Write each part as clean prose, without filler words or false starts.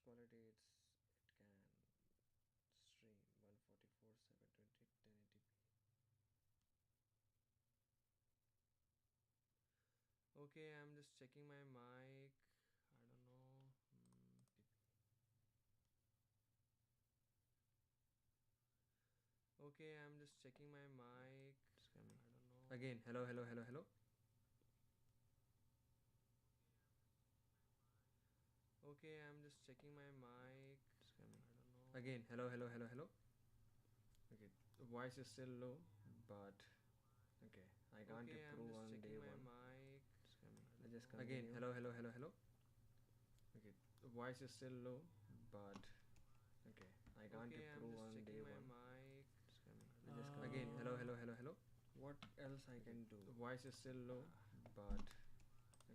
quality it can stream 144 720 1080p. Okay, I'm just checking my mic. I don't know. Okay, I'm just checking my mic. It's coming. I don't know. Again, hello, hello, hello, hello. Okay, I'm just checking my mic. It's coming. I don't know. Again, hello, hello, hello, hello. Okay, the voice is still low, but okay, I can't Okay, I'm improve just on day checking my one. mic. It's coming. I I don't just know. again, Again, hello, hello, hello, hello. Okay, the voice is still low, but okay, I can't Okay, I'm improve just on day checking my one. mic. It's coming. I just again, hello, hello, hello, hello. What else I can do? The voice is still low, but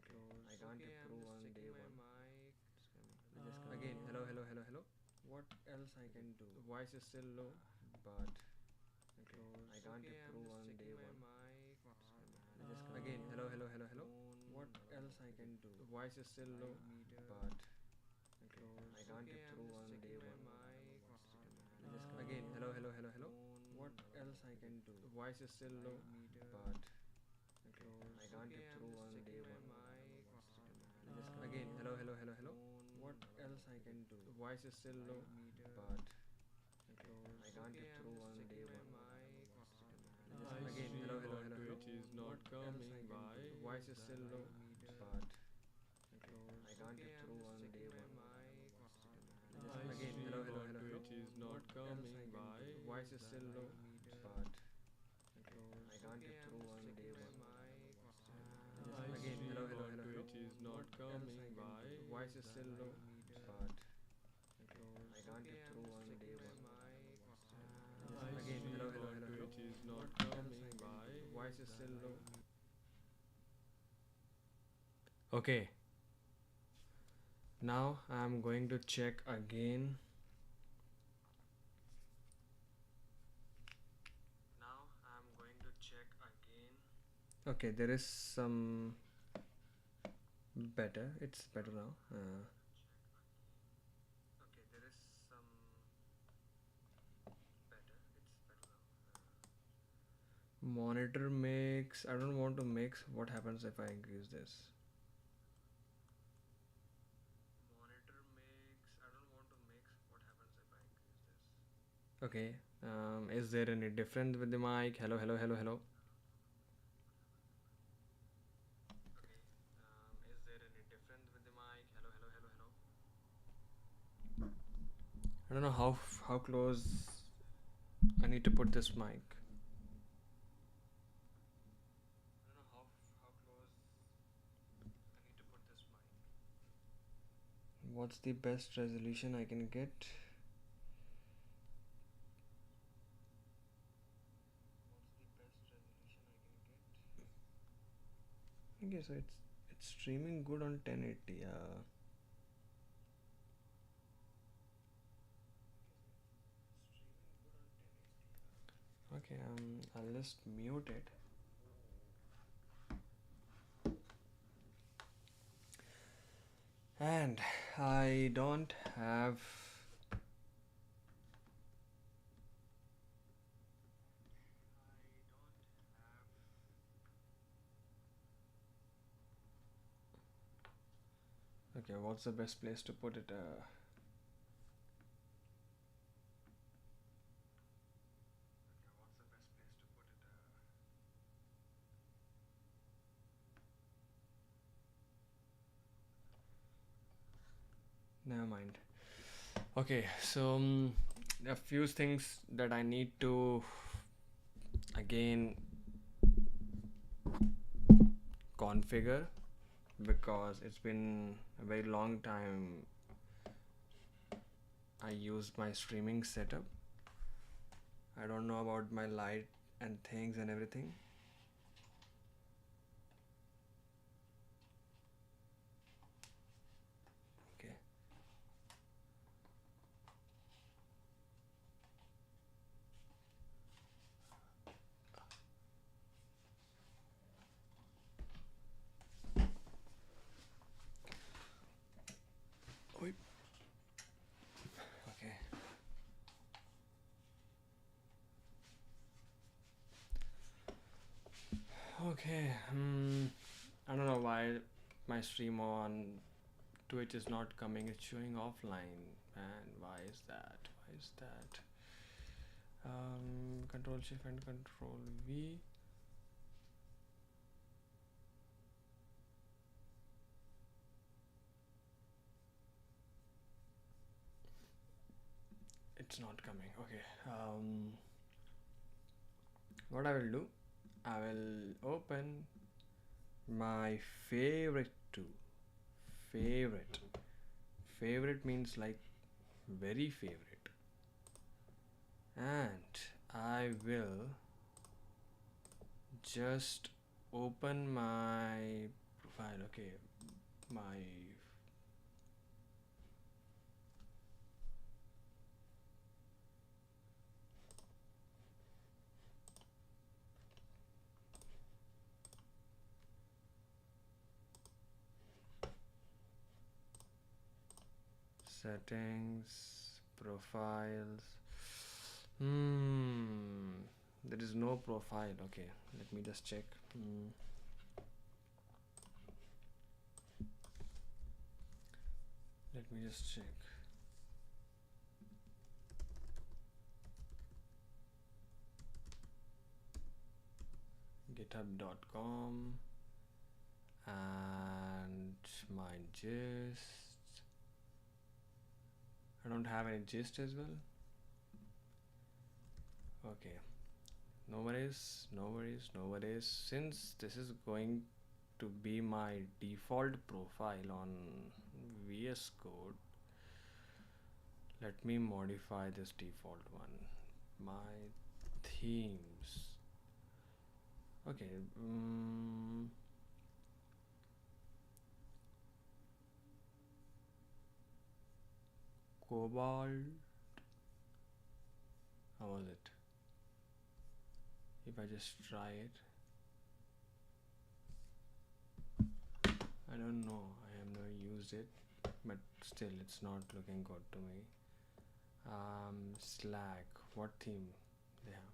okay, I can't Okay, I'm improve just on day checking my one. mic. It's coming. I just again, hello, hello, hello, hello. What else I can do? The voice is still low, but okay, I can't Okay, I'm improve just on day checking my one. mic. I just again, hello, hello, hello, hello. What else I can do? The voice is still low, but okay, I can't Okay, I'm improve just on day checking my one. mic. I just again, hello, hello, hello, hello. What else I can do? The voice is still low, but okay, I can't Okay, I'm improve just on day checking my one. mic. I just again, hello, hello, hello, hello. What else I can do? The voice is still low, but okay, I can't Okay, I'm improve just on day checking my one. mic. I just My again, hello, stream hello, on hello, hello. Twitch is What not else I coming. can Why do? The voice is is still that? low, but okay, I can't Okay, I'm improve just on day checking my one. mic. I just My again, hello, stream hello, on hello, hello. Twitch is What not else I coming. can Why do? The voice is is still low, that? but okay, I can't Okay, I'm improve just on day checking my one. mic. I just My again, hello, stream hello, on hello, hello. Twitch is What not else I coming. can Why do? The voice is is still low, that? but okay, I can't Okay, I'm improve just on day checking my one. mic. I just My again, hello, stream hello, on hello, hello. Twitch is What not else I coming. can Why do? The voice is is still that? low. Okay, now I'm going to check again. Now I'm going to check again. Okay, there is some better. It's better now. Okay, there is some better. It's better now. Monitor mix. I don't want to mix. What happens if I increase this? Monitor mix. I don't want to mix. What happens if I increase this? Okay. Is there any difference with the mic? Hello, hello, hello, hello. Okay. Is there any difference with the mic? Hello, hello, hello, hello. I don't know how close I need to put this mic. I don't know how close I need to put this mic. What's the best resolution I can get? What's the best resolution I can get? Okay, so it's streaming good on 1080. Okay, I'll just mute it. And I don't have. Okay, what's the best place to put it? What's the best place to put it? Never mind. Okay, so a few things that I need to again configure because it's been a very long time I used my streaming setup. I don't know about my light and things and everything. Okay. Oi. Okay. I don't know why my stream on Twitch is not coming. It's showing offline. And why is that? Why is that? Control Shift and Control V. It's not coming. Okay. What I will do? I will open my favorite tool. Favorite. Favorite means like very favorite. And I will just open my profile. Okay. My settings, profiles. There is no profile. Okay, let me just check. Let me just check. github.com and my gist. I don't have any gist as well. Okay, no worries, no worries, no worries. Since this is going to be my default profile on VS Code, let me modify this default one. My themes. Okay. Cobalt. How was it? If I just try it. I don't know. I have never used it, but still, it's not looking good to me. Slack. What theme they have?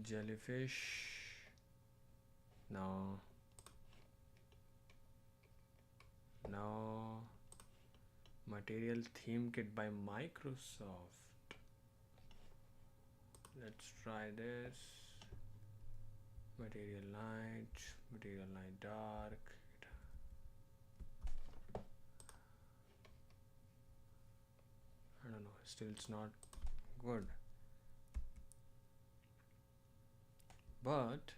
Jellyfish. No. No. Material theme kit by Microsoft. Let's try this. Material light dark. I don't know, still it's not good. But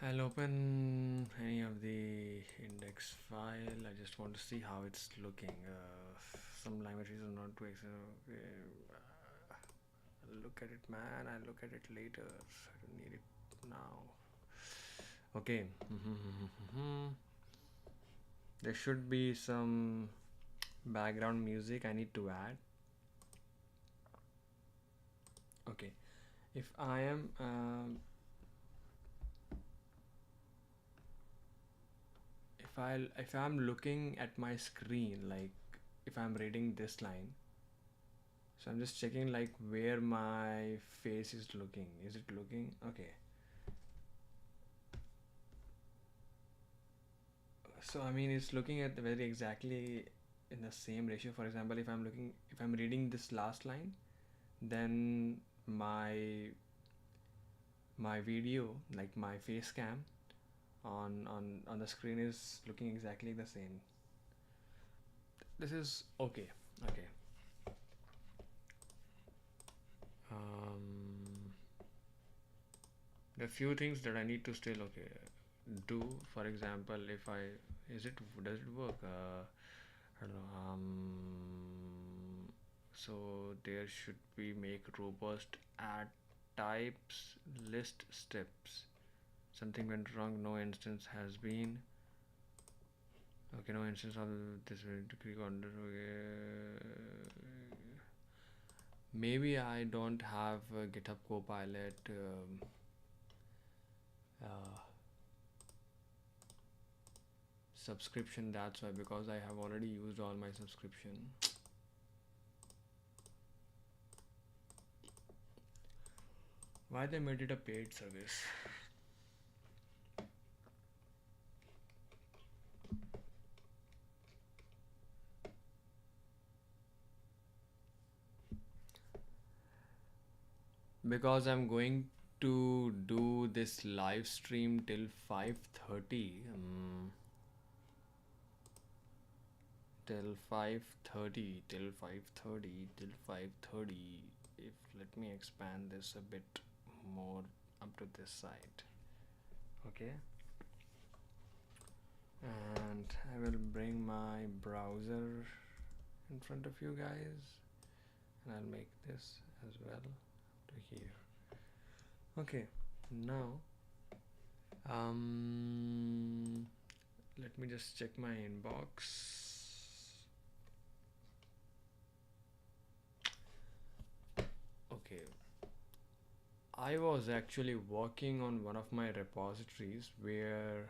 I'll open any of the index file. I just want to see how it's looking. Some languages are not too okay. I'll look at it, man. I'll look at it later. I don't need it now. Okay. There should be some background music I need to add. Okay. If I am if I'm looking at my screen, like if I'm reading this line, so I'm just checking like where my face is looking. Is it looking? Okay. So I mean, it's looking at very exactly in the same ratio. For example, if I'm reading this last line, then my video, like my face cam on the screen, is looking exactly the same. This is okay. There are few things that I need to still do. For example, if I does it work? I don't know. So there should be make robust add types list steps. Something went wrong. No instance has been. Okay, no instance of this will decree content. Okay. Maybe I don't have GitHub Copilot uh, subscription. That's why, because I have already used all my subscription. Why they made it a paid service? Because I'm going to do this live stream till 5:30. Till 5:30. Till 5:30. Till 5:30. If let me expand this a bit more up to this side. Okay. And I will bring my browser in front of you guys, and I'll make this as well to here. Okay, now let me just check my inbox. Okay, I was actually working on one of my repositories where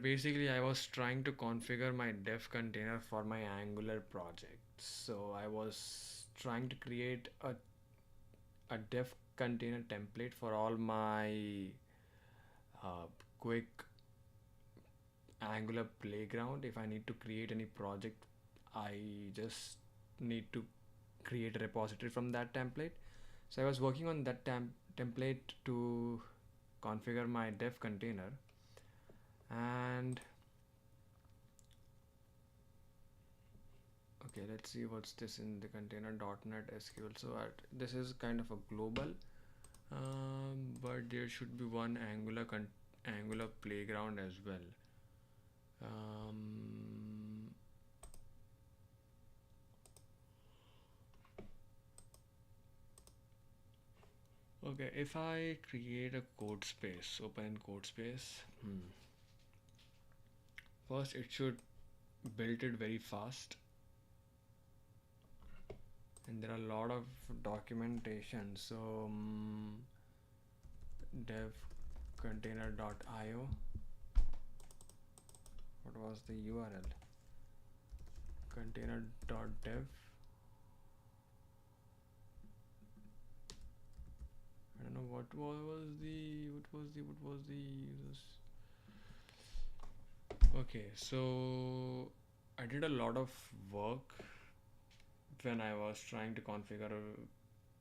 basically I was trying to configure my dev container for my Angular project. So I was trying to create a dev container template for all my quick Angular playground. If I need to create any project, I just need to create a repository from that template. So I was working on that template to configure my dev container, and okay, let's see what's this in the container.NET SQL. So this is kind of a global, but there should be one Angular playground as well. Okay, if I create a code space, open code space, first it should build it very fast, and there are a lot of documentation. So dev container.io, what was the URL? Container.dev. I don't know what was the okay. So I did a lot of work when I was trying to configure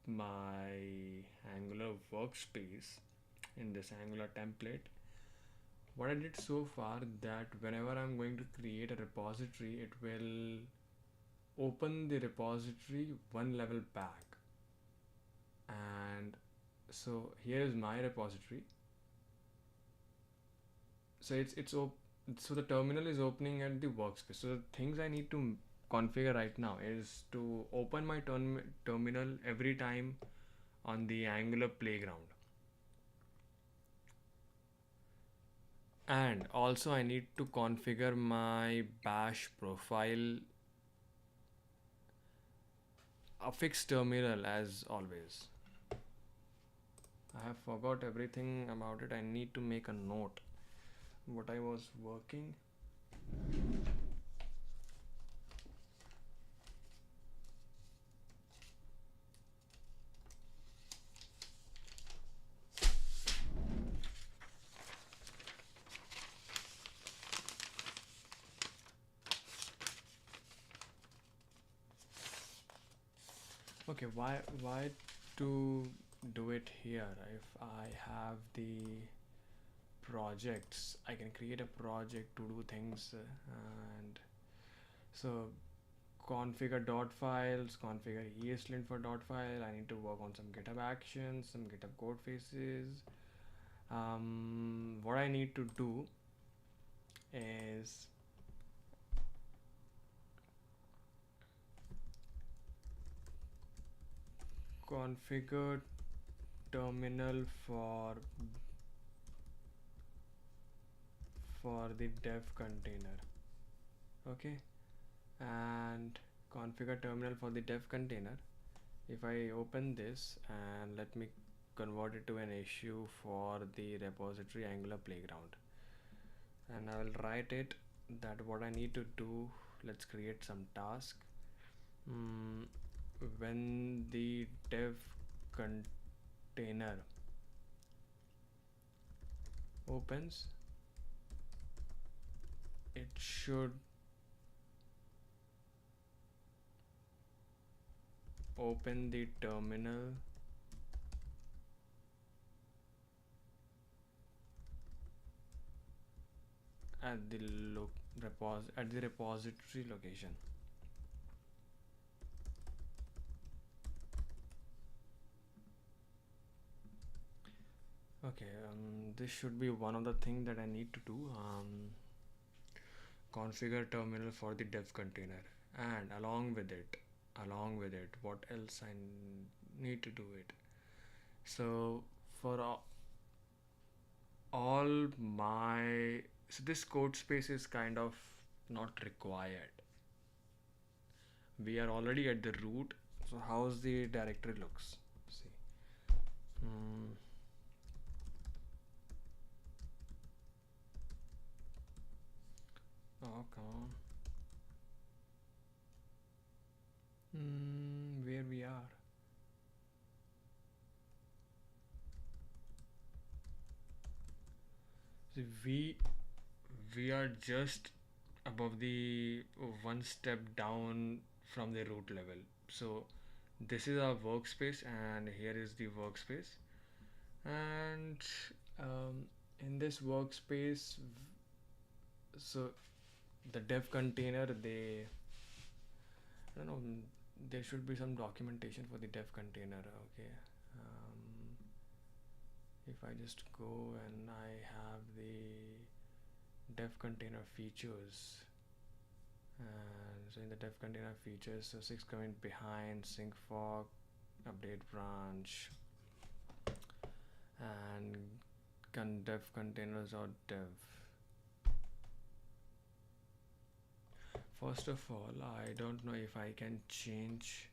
my Angular workspace in this Angular template. What I did so far, that whenever I'm going to create a repository, it will open the repository one level back. And so here is my repository. So so the terminal is opening at the workspace. So the things I need to configure right now is to open my terminal every time on the Angular playground. And also I need to configure my bash profile, a fixed terminal as always. I have forgot everything about it. I need to make a note what I was working. Okay, why to do it here? If I have the projects, I can create a project to do things, and so configure dot files, configure ESLint for dot file. I need to work on some GitHub actions, some GitHub code faces. What I need to do is configure terminal for for the dev container. Okay, and configure terminal for the dev container. If I open this and let me convert it to an issue for the repository Angular playground, and I will write it that what I need to do. Let's create some task. mm, when the dev container opens, it should open the terminal at the repository location. Okay, this should be one of the things that I need to do. Configure terminal for the dev container, and along with it, what else I need to do it. So for all my, so this code space is kind of not required. We are already at the root, so how's the directory looks? See, mm, oh come on, where we are. See, we are just above the one step down from the root level. So this is our workspace, and here is the workspace. And um, in this workspace, so the dev container, they, I don't know, there should be some documentation for the dev container. Okay, um, if I just go and I have the dev container features, and so in the dev container features, so 6 coming behind, sync fork, update branch, and dev containers or dev. First of all, I don't know if I can change.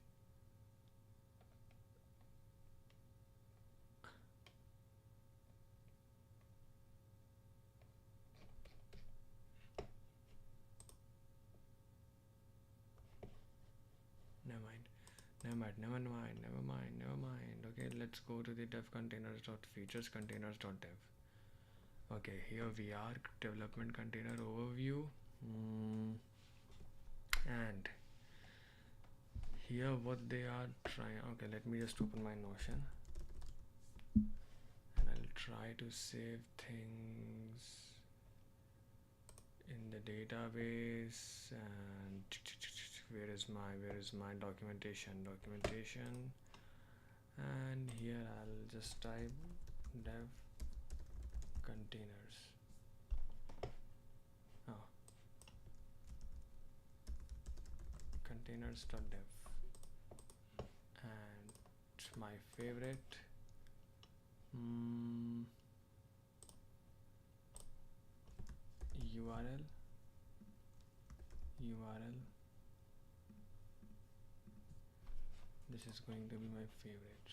Never mind. Never mind. Okay, let's go to the dev containers.features containers.dev. Okay, here we are, development container overview. And here what they are trying. Okay, let me just open my Notion, and I'll try to save things in the database. And where is my documentation, and here I'll just type dev containers. Oh, containers.dev. And my favorite, URL. This is going to be my favorite.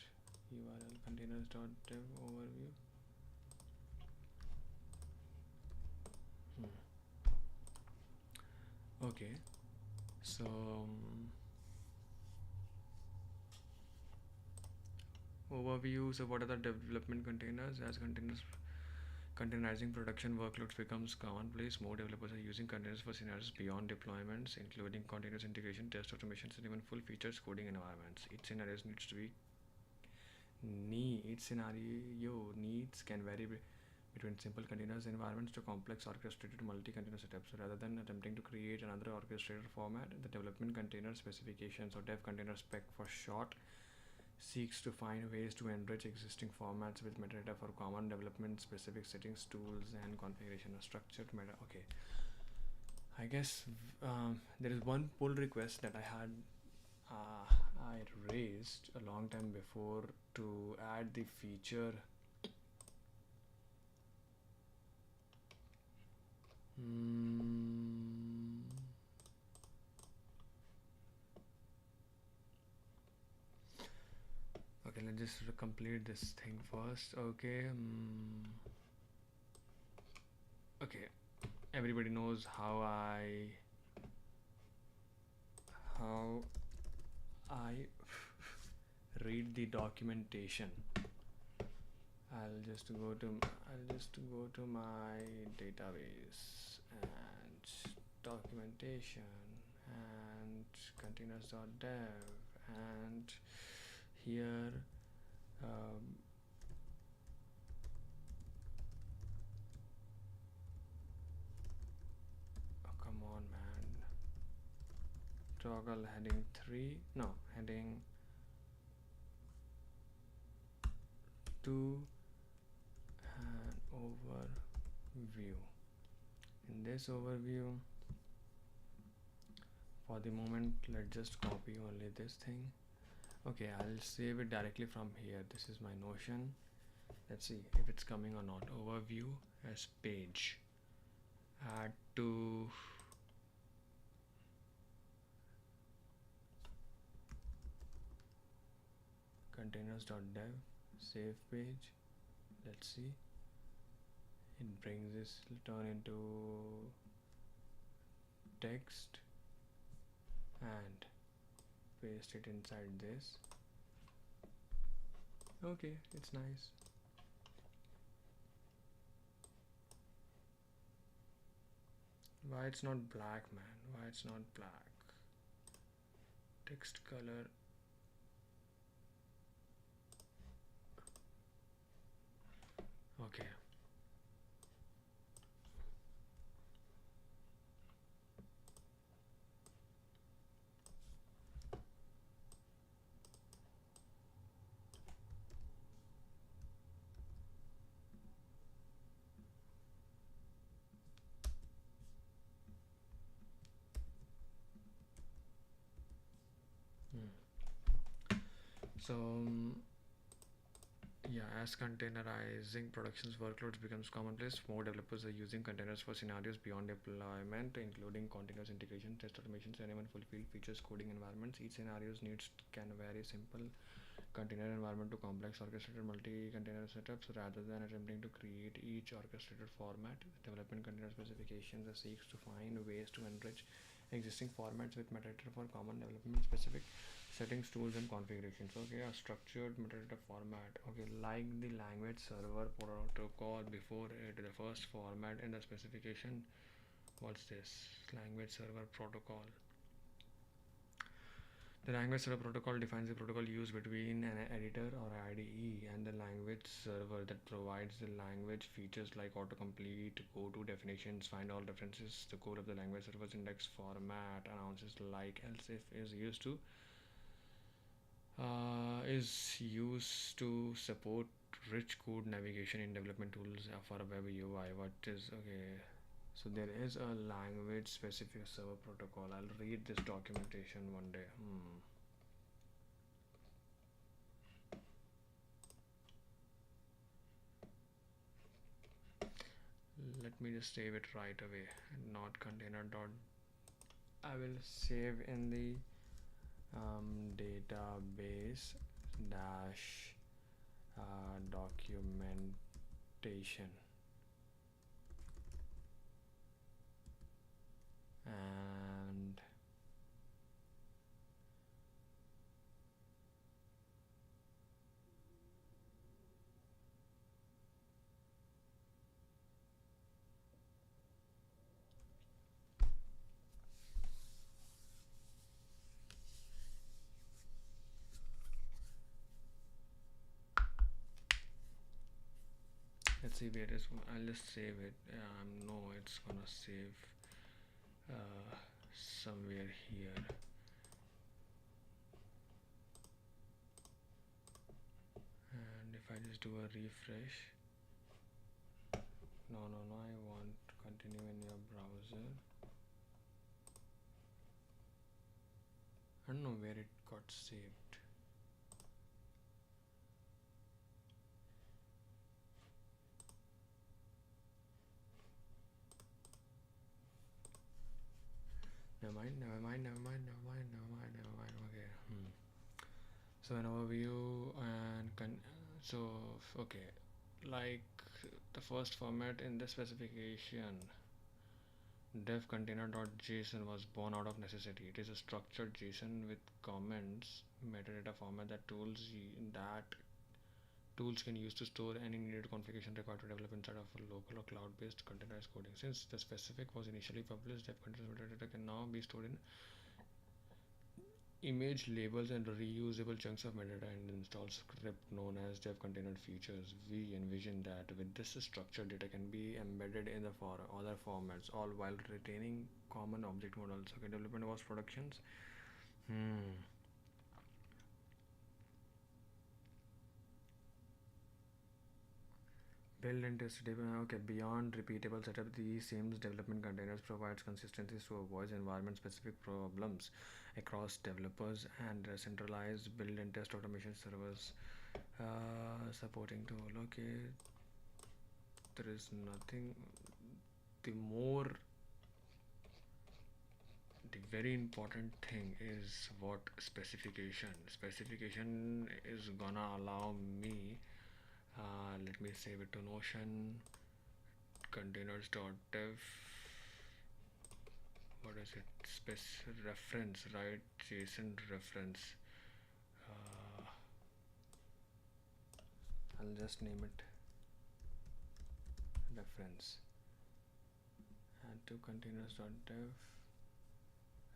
URL containers.dev overview. Okay, so overview. So what are the development containers? As containers containerizing production workloads becomes commonplace, more developers are using containers for scenarios beyond deployments, including continuous integration, test automations, and even full features coding environments. Each scenario needs can vary between simple containers environments to complex orchestrated multi-container setups. So rather than attempting to create another orchestrated format, the development container specifications, or dev container spec for short, seeks to find ways to enrich existing formats with metadata for common development specific settings, tools, and configuration of structured meta. Okay, I guess there is one pull request that I raised a long time before to add the feature just complete this thing first. Okay. Okay. Everybody knows how I read the documentation. I'll just go to my database and documentation and containers.dev, and here um, oh, come on man, toggle heading 3, no, heading 2 and overview. In this overview, for the moment let's just copy only this thing. Okay, I'll save it directly from here. This is my Notion. Let's see if it's coming or not. Overview as page, add to containers.dev, save page. Let's see, it brings this, turn into text and paste it inside this. Okay, it's nice. Why it's not black, man? Why it's not black? Text color. Okay. So yeah, as containerizing productions workloads becomes commonplace, more developers are using containers for scenarios beyond deployment, including continuous integration, test automations, and even fulfill features coding environments. Each scenario's needs can vary. Simple container environment to complex orchestrated multi-container setups. Rather than attempting to create each orchestrated format, development container specifications seeks to find ways to enrich existing formats with metadata for common development specific settings, tools, and configurations. Okay, a structured metadata format. Okay, like the language server protocol before it, the first format in the specification. What's this? Language server protocol. The language server protocol defines the protocol used between an editor or IDE and the language server that provides the language features like autocomplete, go-to definitions, find all references. The core of the language server's index format announces like else if is used to support rich code navigation in development tools for a web UI. What is okay? So there is a language specific server protocol. I'll read this documentation one day. Let me just save it right away. Not container dot. I will save in the database dash documentation, and let's see where it is. I'll just save it. No, it's gonna save somewhere here. And if I just do a refresh, no, I want to continue in your browser. I don't know where it got saved. Never mind. Okay. So an overview and So okay, like the first format in the specification, dev container.json was born out of necessity. It is a structured JSON with comments metadata format that tools can use to store any needed configuration required to develop inside of a local or cloud-based containerized coding. Since the specific was initially published, dev container metadata can now be stored in image labels and reusable chunks of metadata and install script known as dev container features. We envision that with this structured data can be embedded in the other formats, all while retaining common object models. Okay, development was productions. Hmm. Build and test okay, beyond repeatable setup, these same development containers provides consistency to avoid environment specific problems across developers and centralized build and test automation servers supporting tool. Okay, there is nothing. The more, the very important thing is what specification is gonna allow me, let me save it to Notion, containers.dev, what is it, reference, right, JSON reference. I'll just name it reference, add to containers.dev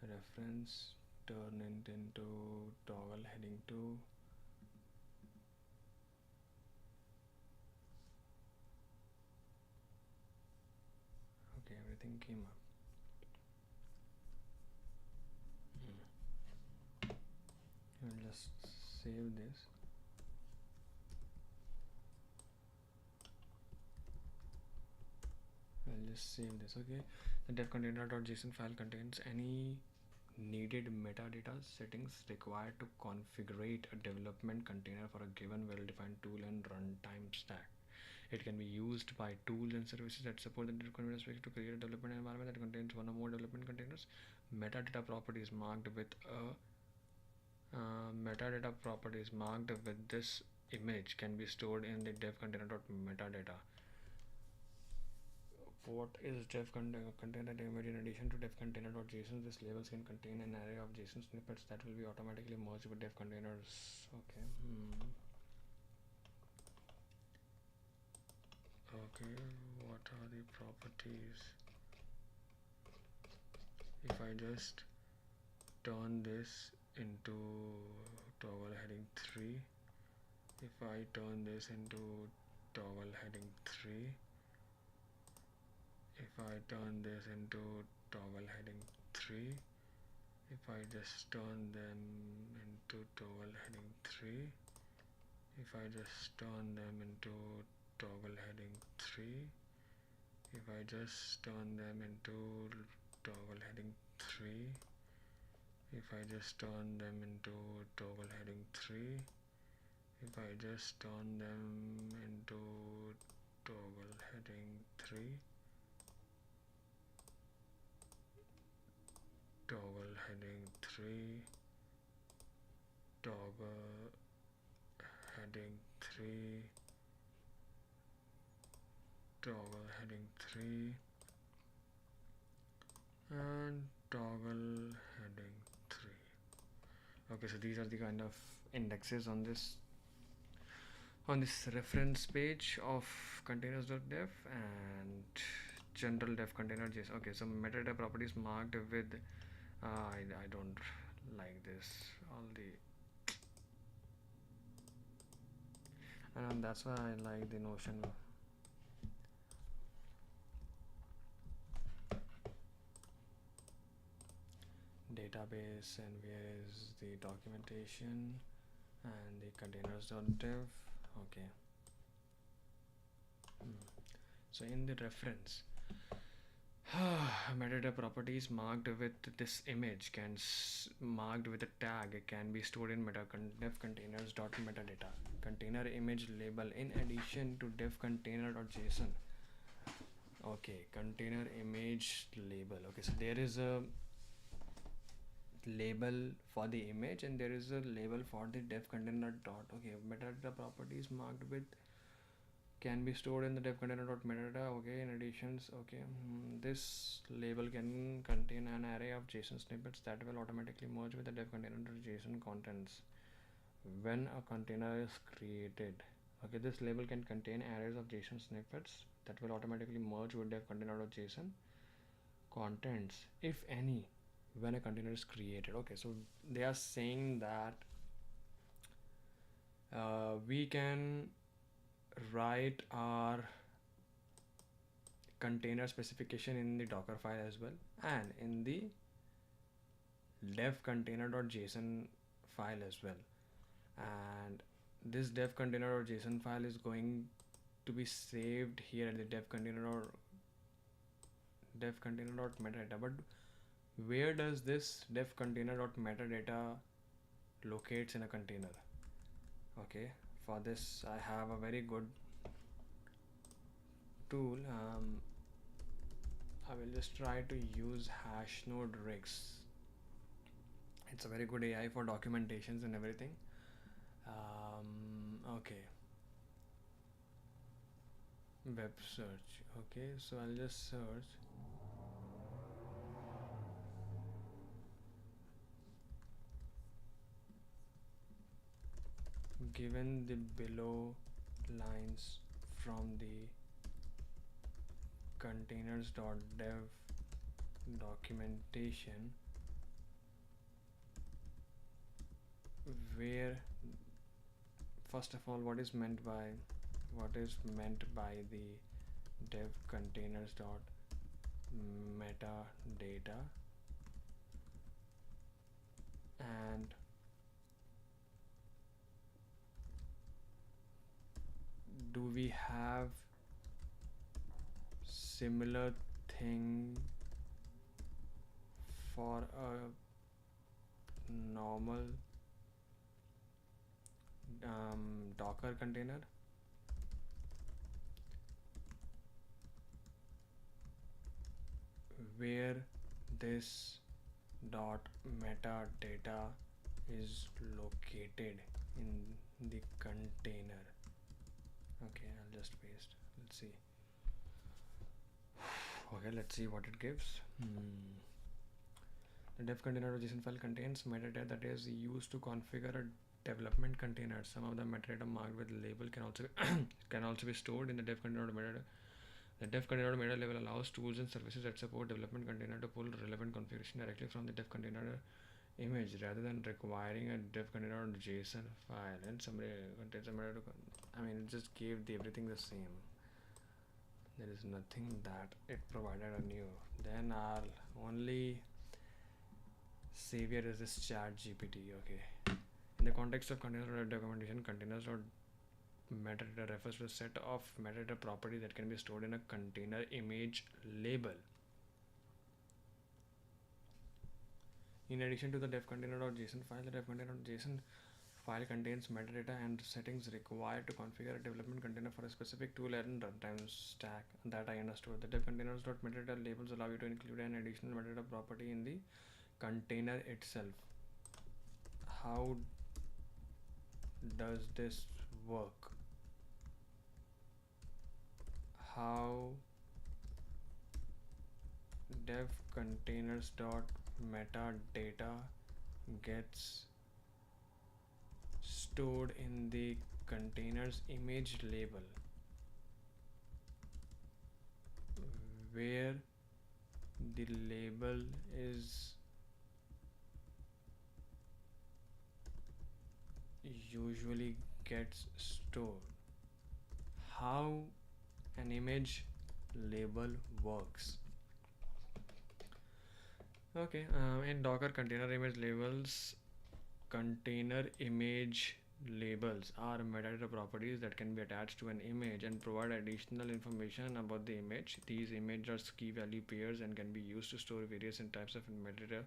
reference, turn it into toggle heading 2. Okay, everything came up. I'll just save this. I'll just save this. Okay, the dev container.json file contains any needed metadata settings required to configure a development container for a given well-defined tool and runtime stack. It can be used by tools and services that support the dev container space to create a development environment that contains one or more development containers. Metadata properties marked with this image can be stored in the dev container.metadata. What is dev container image? In addition to dev container.json, this labels can contain an array of JSON snippets that will be automatically merged with dev containers. Okay. Okay, what are the properties? If I just turn this into toggle heading 3, if I turn this into toggle heading 3, if I turn this into toggle heading 3, if I just turn them into toggle heading 3, if I just turn them into toggle heading 3, if I just turn them into toggle heading 3, if I just turn them into toggle heading 3, if I just turn them into toggle heading 3, toggle heading 3, toggle heading 3, toggle heading 3, and toggle heading 3. Okay, so these are the kind of indexes on this reference page of containers.dev and general dev container JSON. Okay, so metadata properties marked with I don't like this, all the, and that's why I like the Notion. Database, and where is the documentation and the containers.dev. Okay. So in the reference, metadata properties marked with this image marked with a tag can be stored in dev containers.metadata container image label in addition to dev container.json. Okay, container image label. Okay, so there is a label for the image, and there is a label for the dev container dot. Okay, metadata properties marked with can be stored in the dev container dot metadata. Okay, in additions, okay, this label can contain an array of JSON snippets that will automatically merge with the dev container dot JSON contents when a container is created. Okay, this label can contain arrays of JSON snippets that will automatically merge with dev container dot JSON contents, if any, when a container is created. Okay, so they are saying that we can write our container specification in the Docker file as well, and in the dev container.json file as well. And this dev container.json file is going to be saved here at the dev container or dev container.metadata. But where does this dev container.metadata locates in a container? Okay, for this I have a very good tool. I will just try to use Hashnode Rigs. It's a very good AI for documentations and everything. Okay, web search. Okay, so I'll just search given the below lines from the containers.dev documentation, where first of all what is meant by the dev containers dot metadata, and do we have similar thing for a normal Docker container? Where this dot metadata is located in the container. Okay, I'll just paste. Let's see. Okay, let's see what it gives. The dev container.json file contains metadata that is used to configure a development container. Some of the metadata marked with label can also be stored in the dev container.metadata. The dev container.metadata label allows tools and services that support development container to pull relevant configuration directly from the dev container image rather than requiring a dev container.json file. And somebody contains a metadata. I mean, it just gave everything the same. There is nothing that it provided a new. Then our only savior is this ChatGPT. Okay, in the context of container documentation, containers or metadata refers to a set of metadata property that can be stored in a container image label. In addition to the dev container.json file, the dev container.json file contains metadata and settings required to configure a development container for a specific tool and runtime stack. That I understood. The dev containers.metadata labels allow you to include an additional metadata property in the container itself. How does this work? How dev containers dot metadata gets stored in the container's image label, where the label is usually gets stored. How an image label works. Okay, in Docker, container image labels, container image labels are metadata properties that can be attached to an image and provide additional information about the image. These images are key value pairs and can be used to store various types of metadata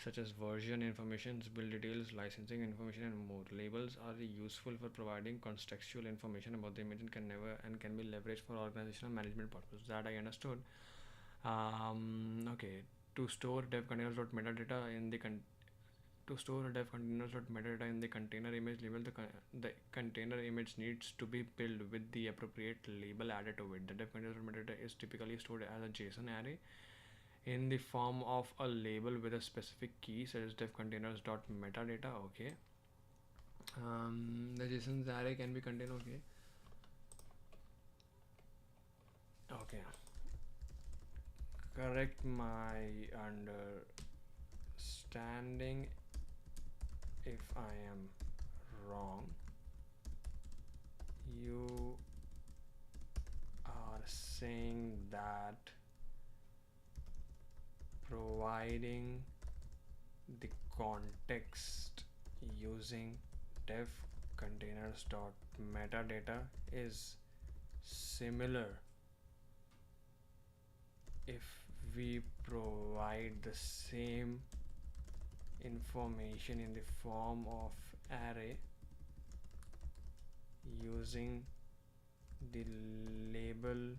such as version information, build details, licensing information, and more. Labels are useful for providing contextual information about the image and can be leveraged for organizational management purposes. That I understood. Okay, to store dev containers.metadata in the To store a dev containers.metadata in the container image label, the container image needs to be built with the appropriate label added to it. The dev containers.metadata is typically stored as a JSON array in the form of a label with a specific key, such as dev containers.metadata. Okay. The JSON array can be contained. Okay. Okay. Correct my understanding if I am wrong. You are saying that providing the context using dev containers.metadata is similar if we provide the same information in the form of array using the label,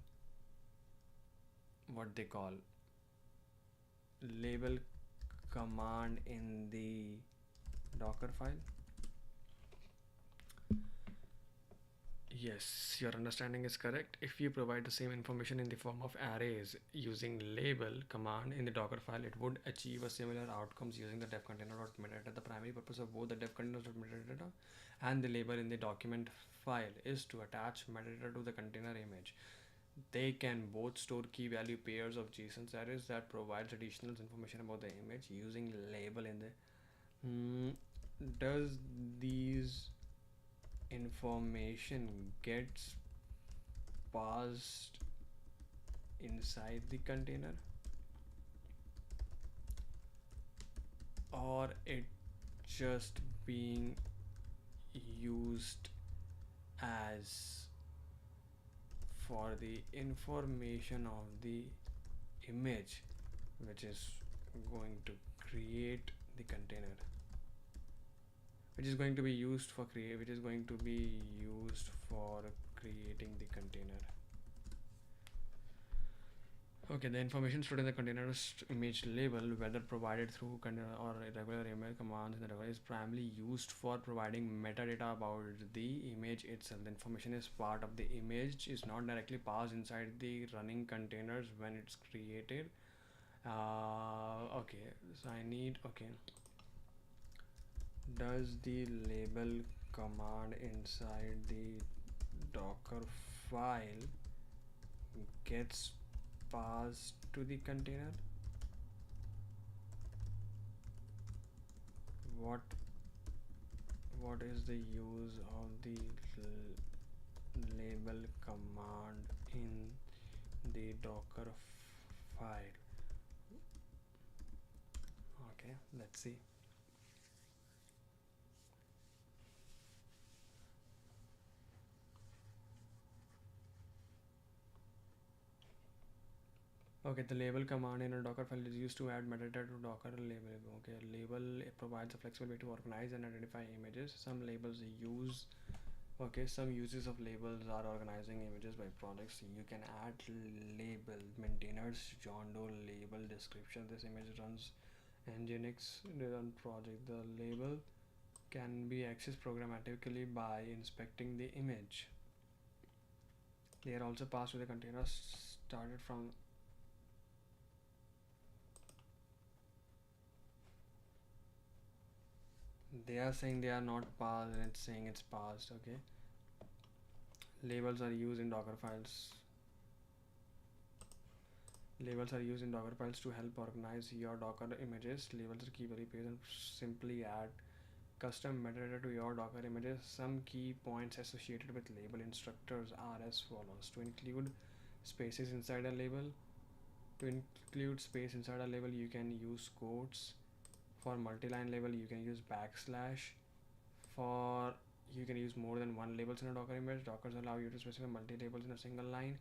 what they call label command in the Docker file. Yes, your understanding is correct. If you provide the same information in the form of arrays using label command in the Docker file, it would achieve a similar outcomes using the dev container.metadata. The primary purpose of both the dev container.metadata and the label in the document file is to attach metadata to the container image. They can both store key value pairs of JSON arrays that provides additional information about the image using label in the. Does these information gets passed inside the container, or it just being used as for the information of the image which is going to create the container, which is going to be used for creating the container. Okay, the information stored in the container's image label, whether provided through container or regular email commands in the device, is primarily used for providing metadata about the image itself. The information is part of the image, is not directly passed inside the running containers when it's created. Okay, so I need, okay. Does the label command inside the Docker file gets passed to the container? What is the use of the label command in the Docker file? Okay, let's see. Okay, the label command in a Docker file is used to add metadata to Docker label. Okay, label provides a flexible way to organize and identify images. Some labels use, okay, some uses of labels are organizing images by projects. You can add label maintainers, John Doe label description. This image runs Nginx run project. The label can be accessed programmatically by inspecting the image. They are also passed to the container started from. They are saying they are not passed and it's saying it's passed. Okay, labels are used in Docker files. Labels are used in Docker files to help organize your Docker images. Labels are key value pairs and simply add custom metadata to your Docker images. Some key points associated with label instructors are as follows: to include spaces inside a label. To include space inside a label, you can use quotes. For multi-line label, you can use backslash. For you can use more than one labels in a Docker image. Dockers allow you to specify multi-labels in a single line.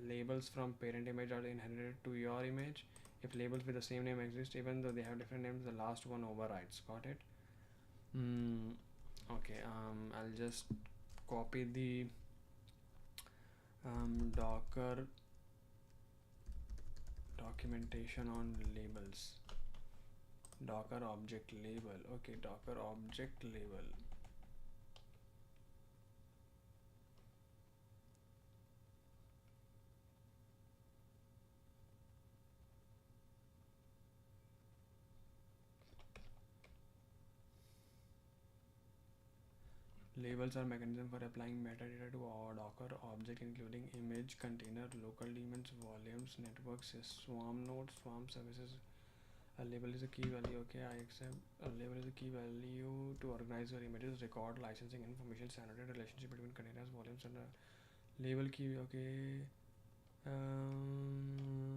Labels from parent image are inherited to your image. If labels with the same name exist, even though they have different names, the last one overrides. Got it? Okay, I'll just copy the Docker documentation on labels. Docker object label. Okay, Docker object label. Labels are mechanism for applying metadata to our Docker object, including image, container, local daemons, volumes, networks, swarm nodes, swarm services. A label is a key value. Okay, I accept. A label is a key value to organize your images, record licensing information, standard relationship between containers, volumes, and a label key. Okay. Um,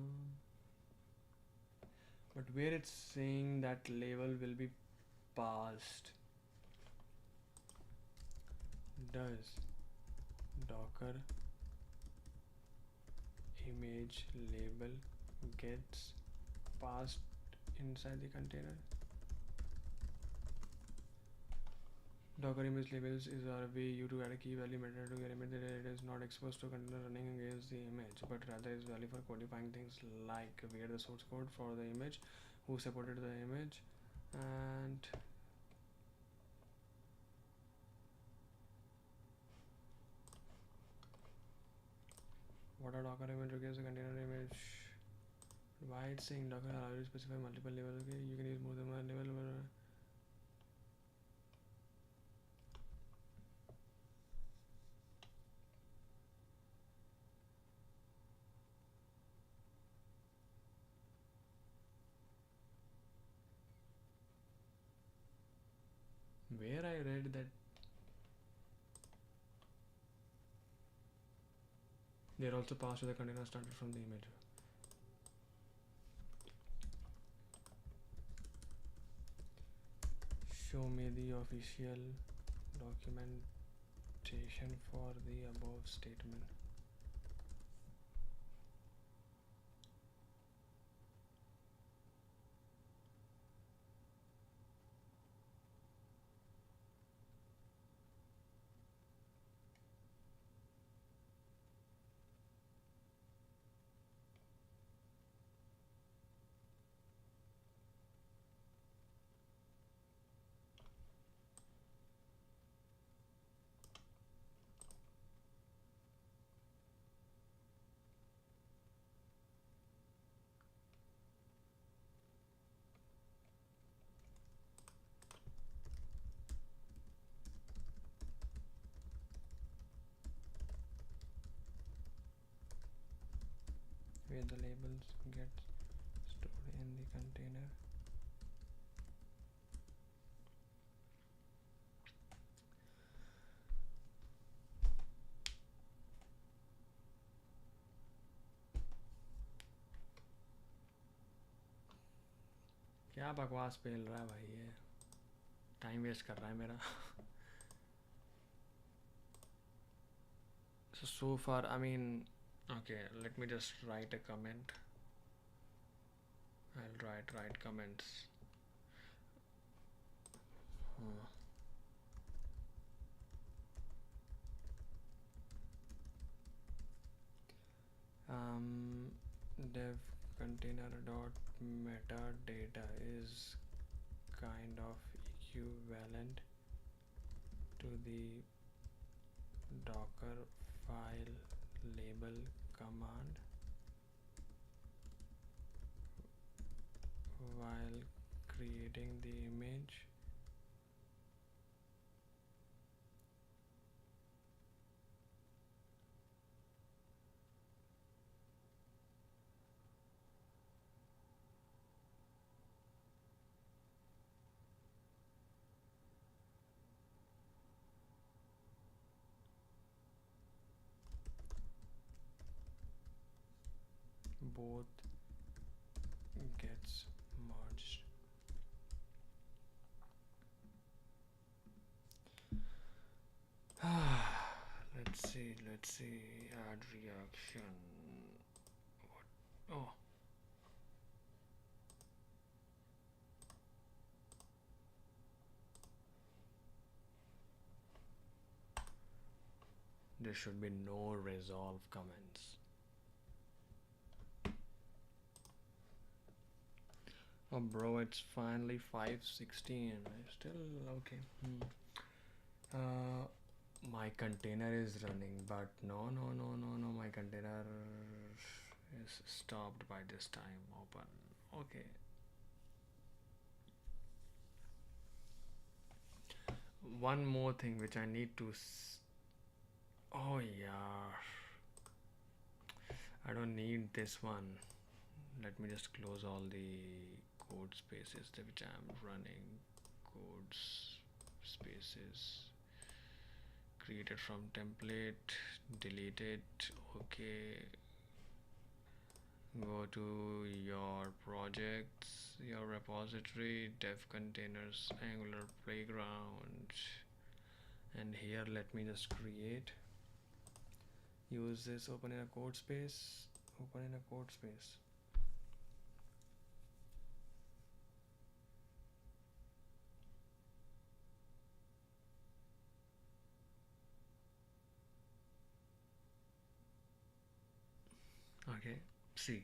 but where it's saying that label will be passed, does Docker image label gets passed inside the container? Docker image labels is a way you to add a key value metadata to your image that it is not exposed to container running against the image, but rather is value for codifying things like where the source code for the image, who supported the image, and what a Docker image against a container image. Why it's saying Docker allows you to specify multiple levels. Okay, you can use more than one level. Where I read that they are also passed to the container started from the image. Show me the official documentation for the above statement. Where the labels get stored in the container. क्या बकवास पेल रहा है भाई ये, time waste कर रहा है मेरा. So far, I mean, okay, let me just write a comment. I'll write comments. Dev container dot metadata is kind of equivalent to the Docker file label command while creating the image. Both gets merged. Let's see, add reaction. What? Oh, there should be no resolve comments. Oh, bro, it's finally 5:16. Still okay. Uh, my container is running, but no, no, no, no, no. My container is stopped by this time. Open. Okay. One more thing which I need to. Oh yeah. I don't need this one. Let me just close all the code spaces which I'm running. Codes spaces created from template, delete it. Okay, go to your projects, your repository, dev containers, Angular playground, and here let me just create. Use this, open in a code space, open in a code space. Okay, see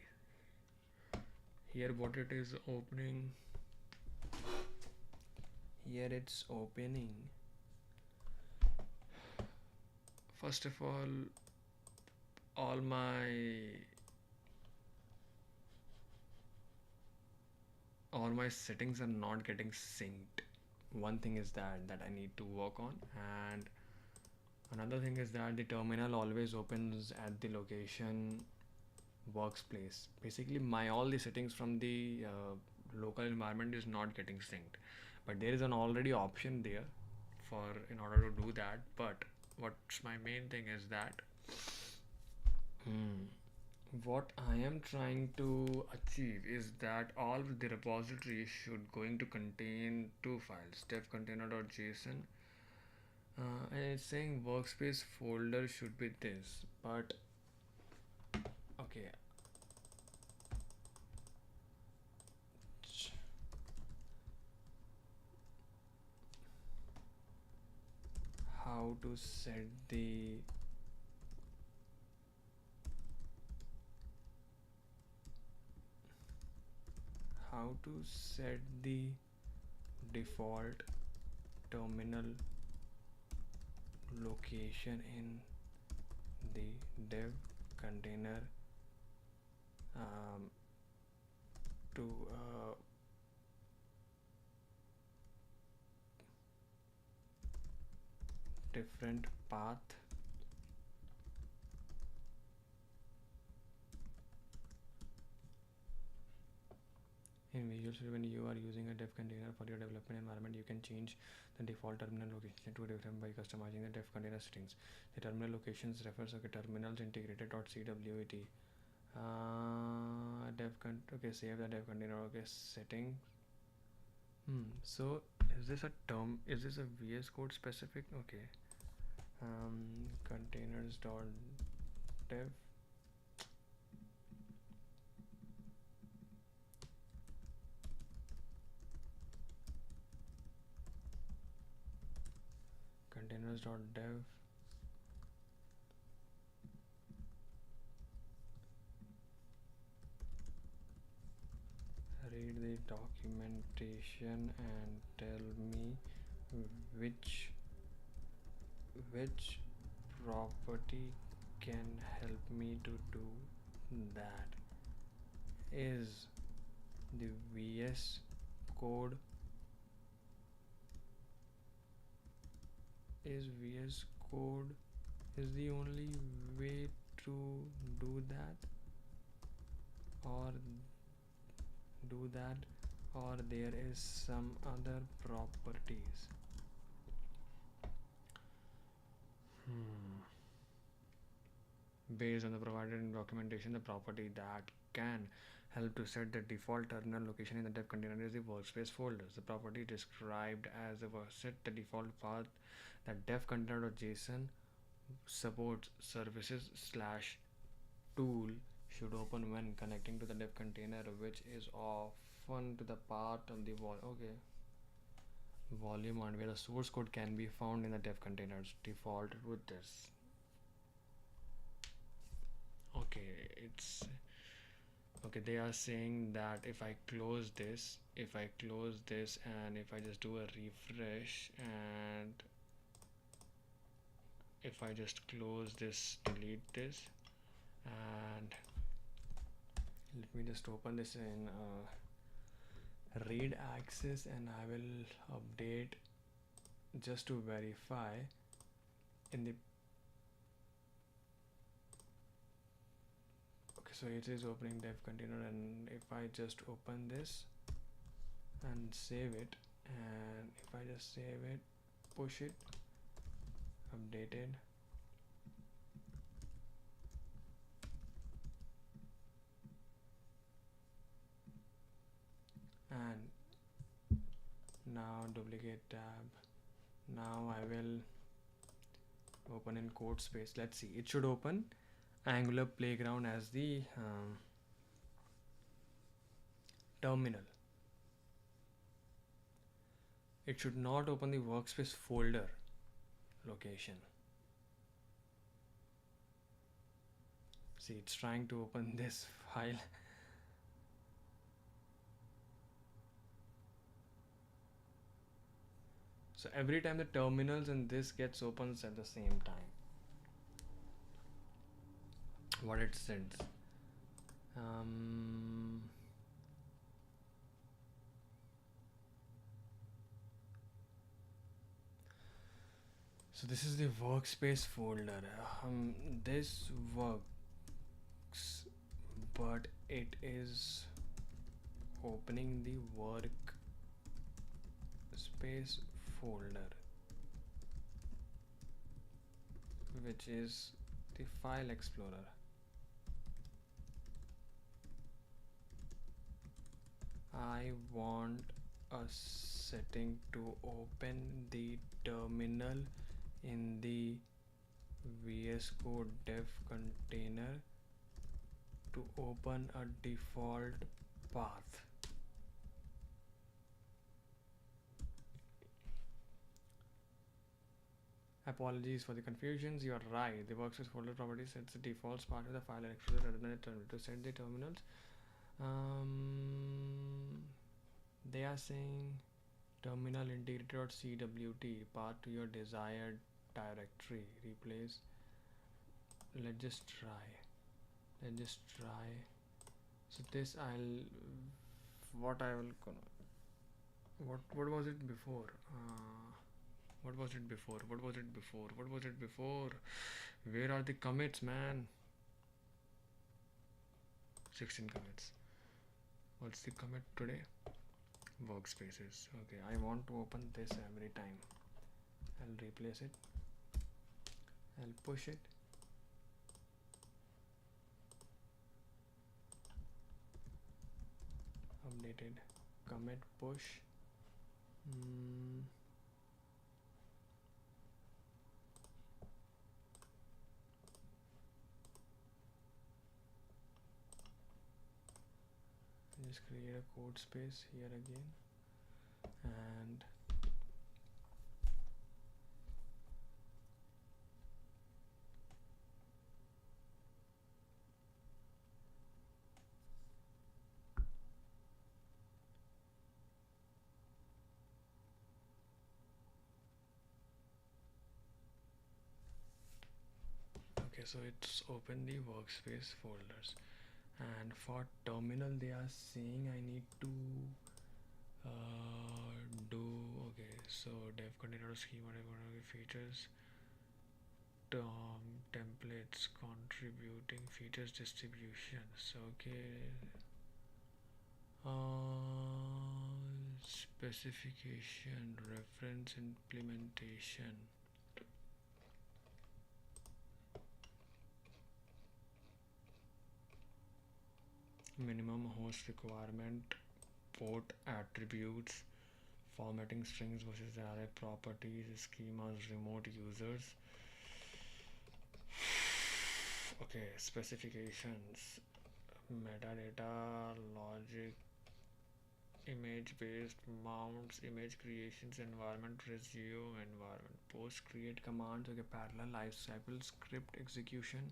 here what it is opening. Here it's opening. First of all my settings are not getting synced. One thing is that I need to work on, and another thing is that the terminal always opens at the location workspace. Basically, my all the settings from the local environment is not getting synced, but there is an already option there for in order to do that. But what's my main thing is that what I am trying to achieve is that all the repositories should going to contain two files, dev container.json, and it's saying workspace folder should be this, but okay, how to set the default terminal location in the dev container um, to different path. In Visual Studio, when you are using a dev container for your development environment, you can change the default terminal location to different by customizing the dev container settings. The terminal locations refers to terminals integrated.cwt. Okay, save the dev container. Okay, settings. So is this a term? Is this a VS Code specific? Okay. Containers.dev. Containers.dev. Read the documentation and tell me which property can help me to do that. Is the VS Code is the only way to do that, or there is some other properties? Based on the provided documentation, the property that can help to set the default terminal location in the dev container is the workspace folders. The property described as the set the default path that dev container.json supports services slash tool should open when connecting to the dev container, which is often to the part of the volume and where the source code can be found in the dev containers default with this. Okay, it's Okay, they are saying that if I close this, and if I just do a refresh, and if I just close this, delete this, and let me just open this in read access, and I will update just to verify in the okay, so it is opening dev container, and if I just open this and save it, and if I just save it, push it, updated, and now duplicate tab, now I will open in code space. Let's see, it should open Angular Playground as the terminal. It should not open the workspace folder location. See, it's trying to open this file. So every time the terminals in this gets opens at the same time. What it sends. So this is the workspace folder. This works, but it is opening the workspace folder, which is the file explorer. I want a setting to open the terminal in the VS Code dev container to open a default path. Apologies for the confusions. You are right. The workspace folder property sets the default path of the file explorer rather than a terminal. To set the terminals, they are saying terminal integrator.cwt path to your desired directory. Replace. Let's just try. So this what was it before? What was it before? Where are the commits, man? 16 commits. What's the commit today? Workspaces. Okay, I want to open this every time. I'll replace it. I'll push it. Updated. Commit push. Just create a code space here again, and okay, so it's open the workspace folders, and for terminal they are saying I need to do okay, so dev container schema features, templates, contributing features, distributions. Okay, specification, reference, implementation. Minimum host requirement, port attributes, formatting strings versus array properties, schemas, remote users. Okay, specifications, metadata, logic, image based mounts, image creations, environment resume, environment post, create commands. Okay, parallel life cycle, script execution,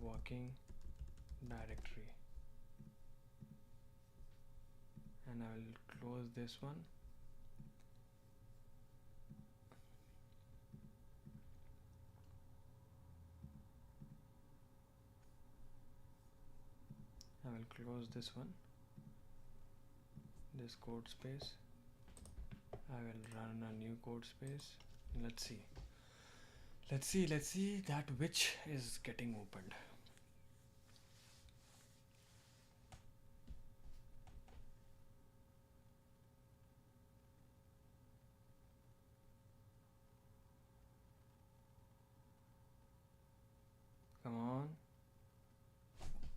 working directory, and I will close this one. I will close this one, this code space. I will run a new code space. Let's see. Let's see that which is getting opened. Come on.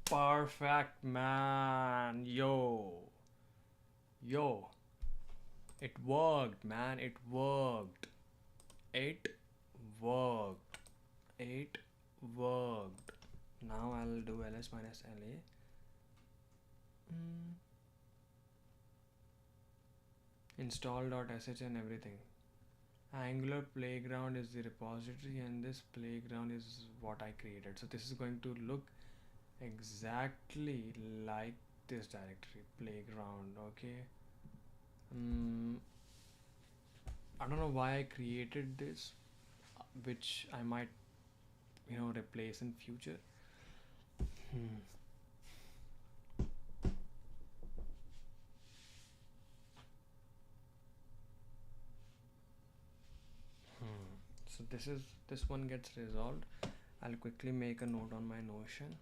Perfect, man. Yo. It worked, man. It worked. It worked. It worked. Now I'll do ls minus la. Install.sh and everything. Angular playground is the repository, and this playground is what I created. So this is going to look exactly like this directory, playground. Okay. I don't know why I created this, which I might, replace in future. So this one gets resolved. I'll quickly make a note on my Notion.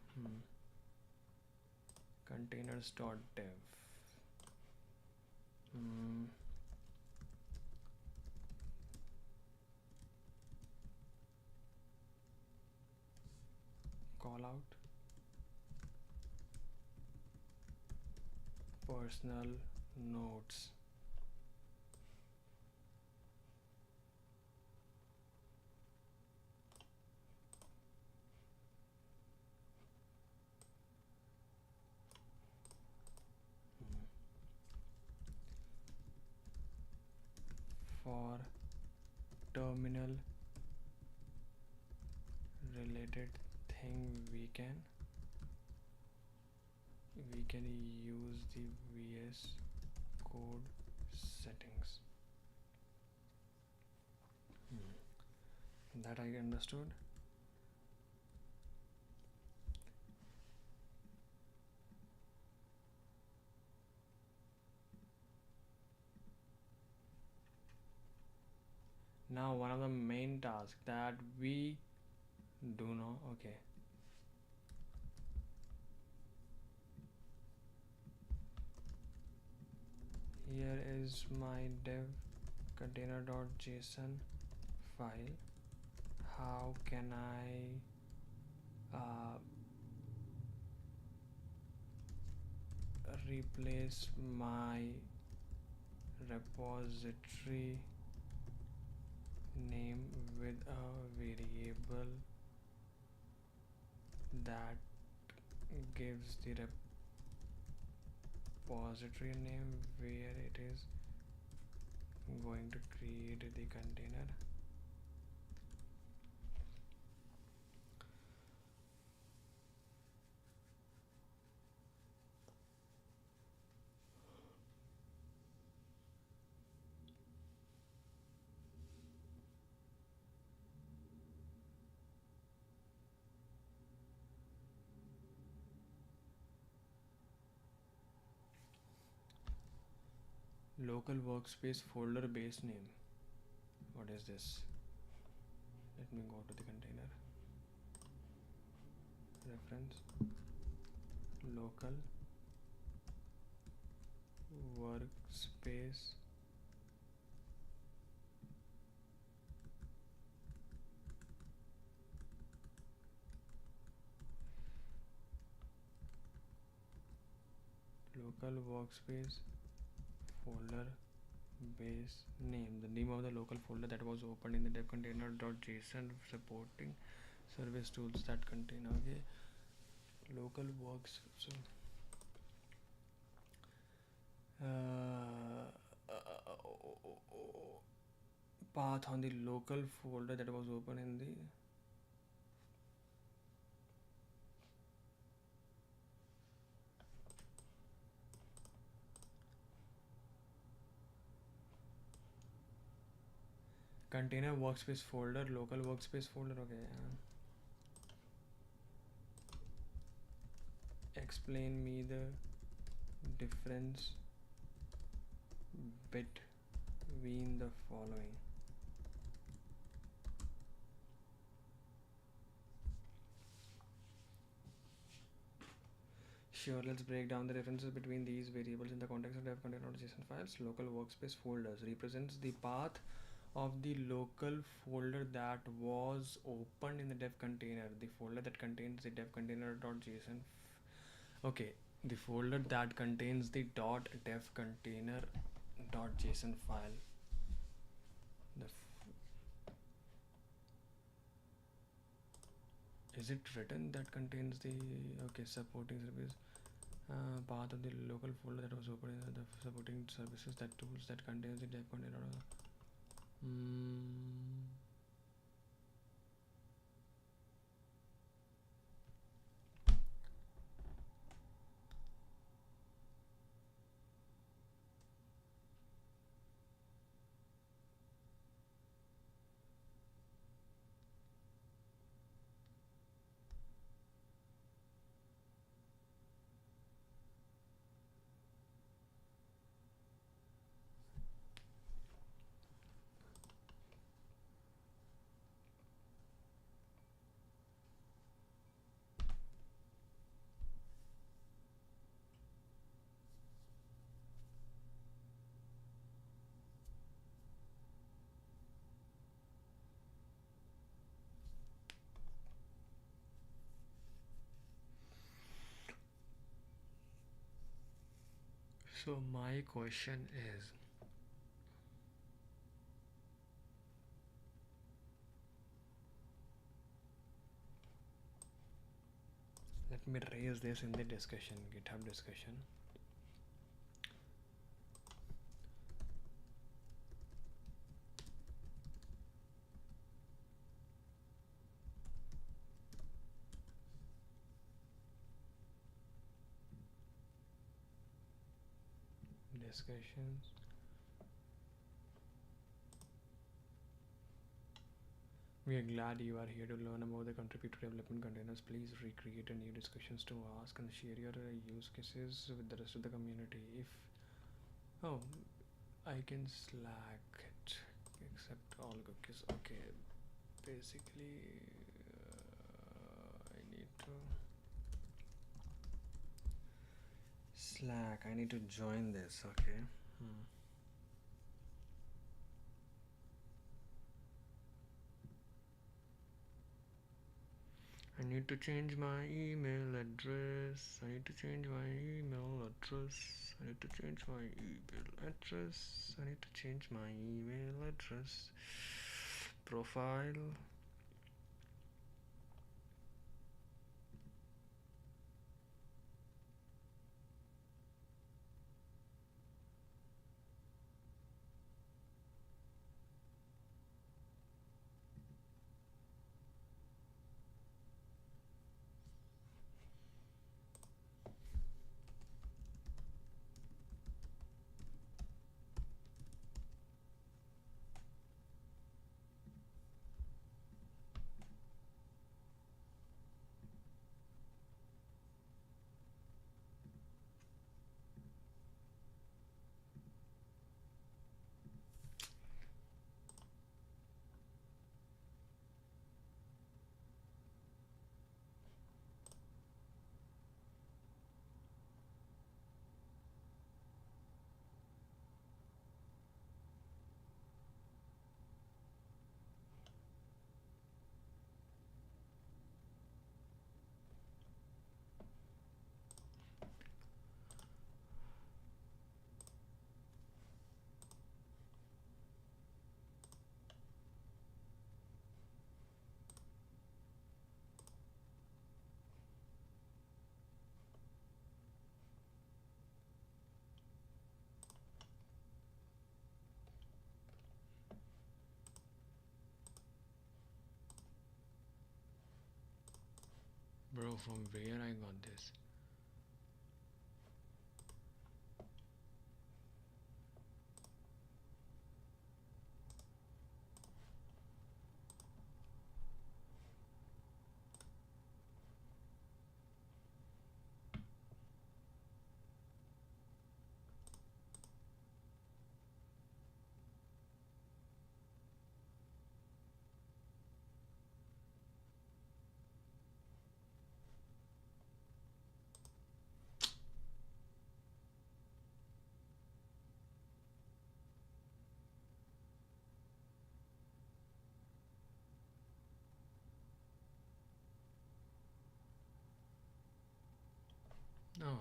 Containers.dev. Call out personal notes. For terminal related thing, we can use the VS Code settings. That I understood. Now one of the main tasks that we do know. Okay. Here is my dev container.json file. How can I replace my repository name with a variable that gives the repository name where it is going to create the container? Local workspace folder base name. What is this? Let me go to the container. Reference local workspace folder base name, the name of the local folder that was opened in the dev container.json supporting service tools that contain. Okay, local works. So path on the local folder that was open in the container workspace folder, local workspace folder. Okay. Explain me the difference between the following. Sure, let's break down the differences between these variables in the context of dev container.json files. Local workspace folders represents the path of the local folder that was opened in the dev container. The folder that contains the dev container.json. Okay, the folder that contains the .dev container.json file. Is it written that contains the supporting service path of the local folder that was opened in the supporting services, that tools that contains the dev container? So my question is, let me raise this in the discussion, GitHub discussion. Discussions. We are glad you are here to learn about the contributor development containers. Please recreate a new discussions to ask and share your use cases with the rest of the community. I can Slack it, accept all cookies. Okay, basically I need to Slack. I need to join this. Okay. I need to change my email address. I need to change my email address. I need to change my email address. I need to change my email address. Profile. Bro, from where I got this? Oh.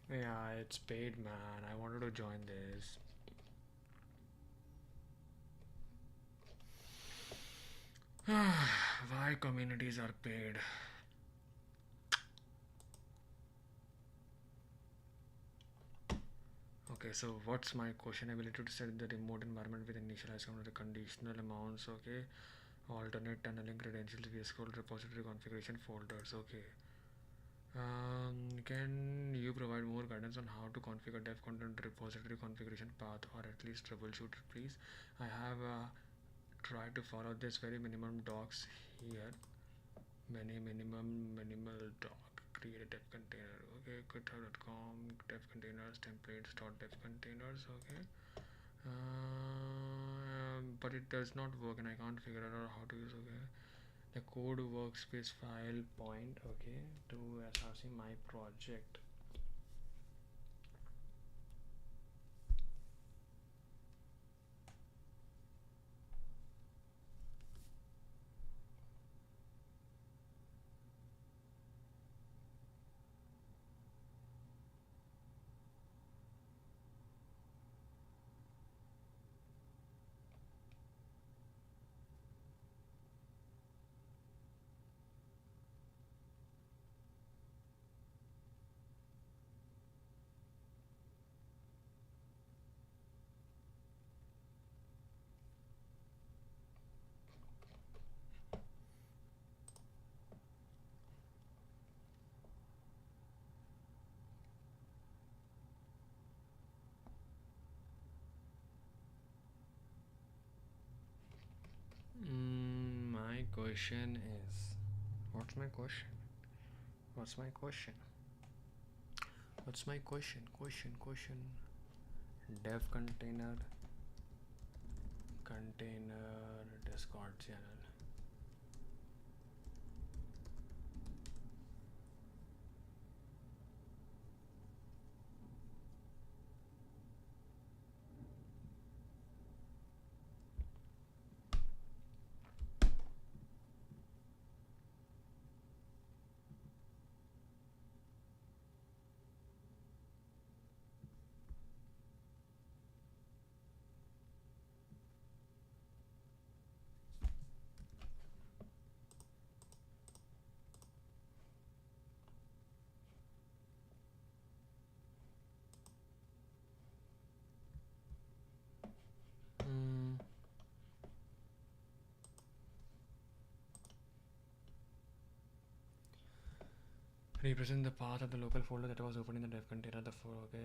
Yeah, it's paid, man. I wanted to join this. Why communities are paid? Okay, so what's my question? Ability to set the remote environment with initialized counter conditional amounts. Okay, alternate tunneling credentials via scroll repository configuration folders. Okay. Can you provide more guidance on how to configure dev content repository configuration path, or at least troubleshoot it, please? I have tried to follow this very minimum docs here. Minimal doc. Create a dev container. Okay, github.com dev containers templates dev containers. Okay. But it does not work and I can't figure out how to use. Okay, the code workspace file point. Okay, to src my project. My question is, what's my question? What's my question? What's my question? Question. Dev container Discord channel. Mm, represent the path of the local folder that was opened in the dev container. The folder. Okay.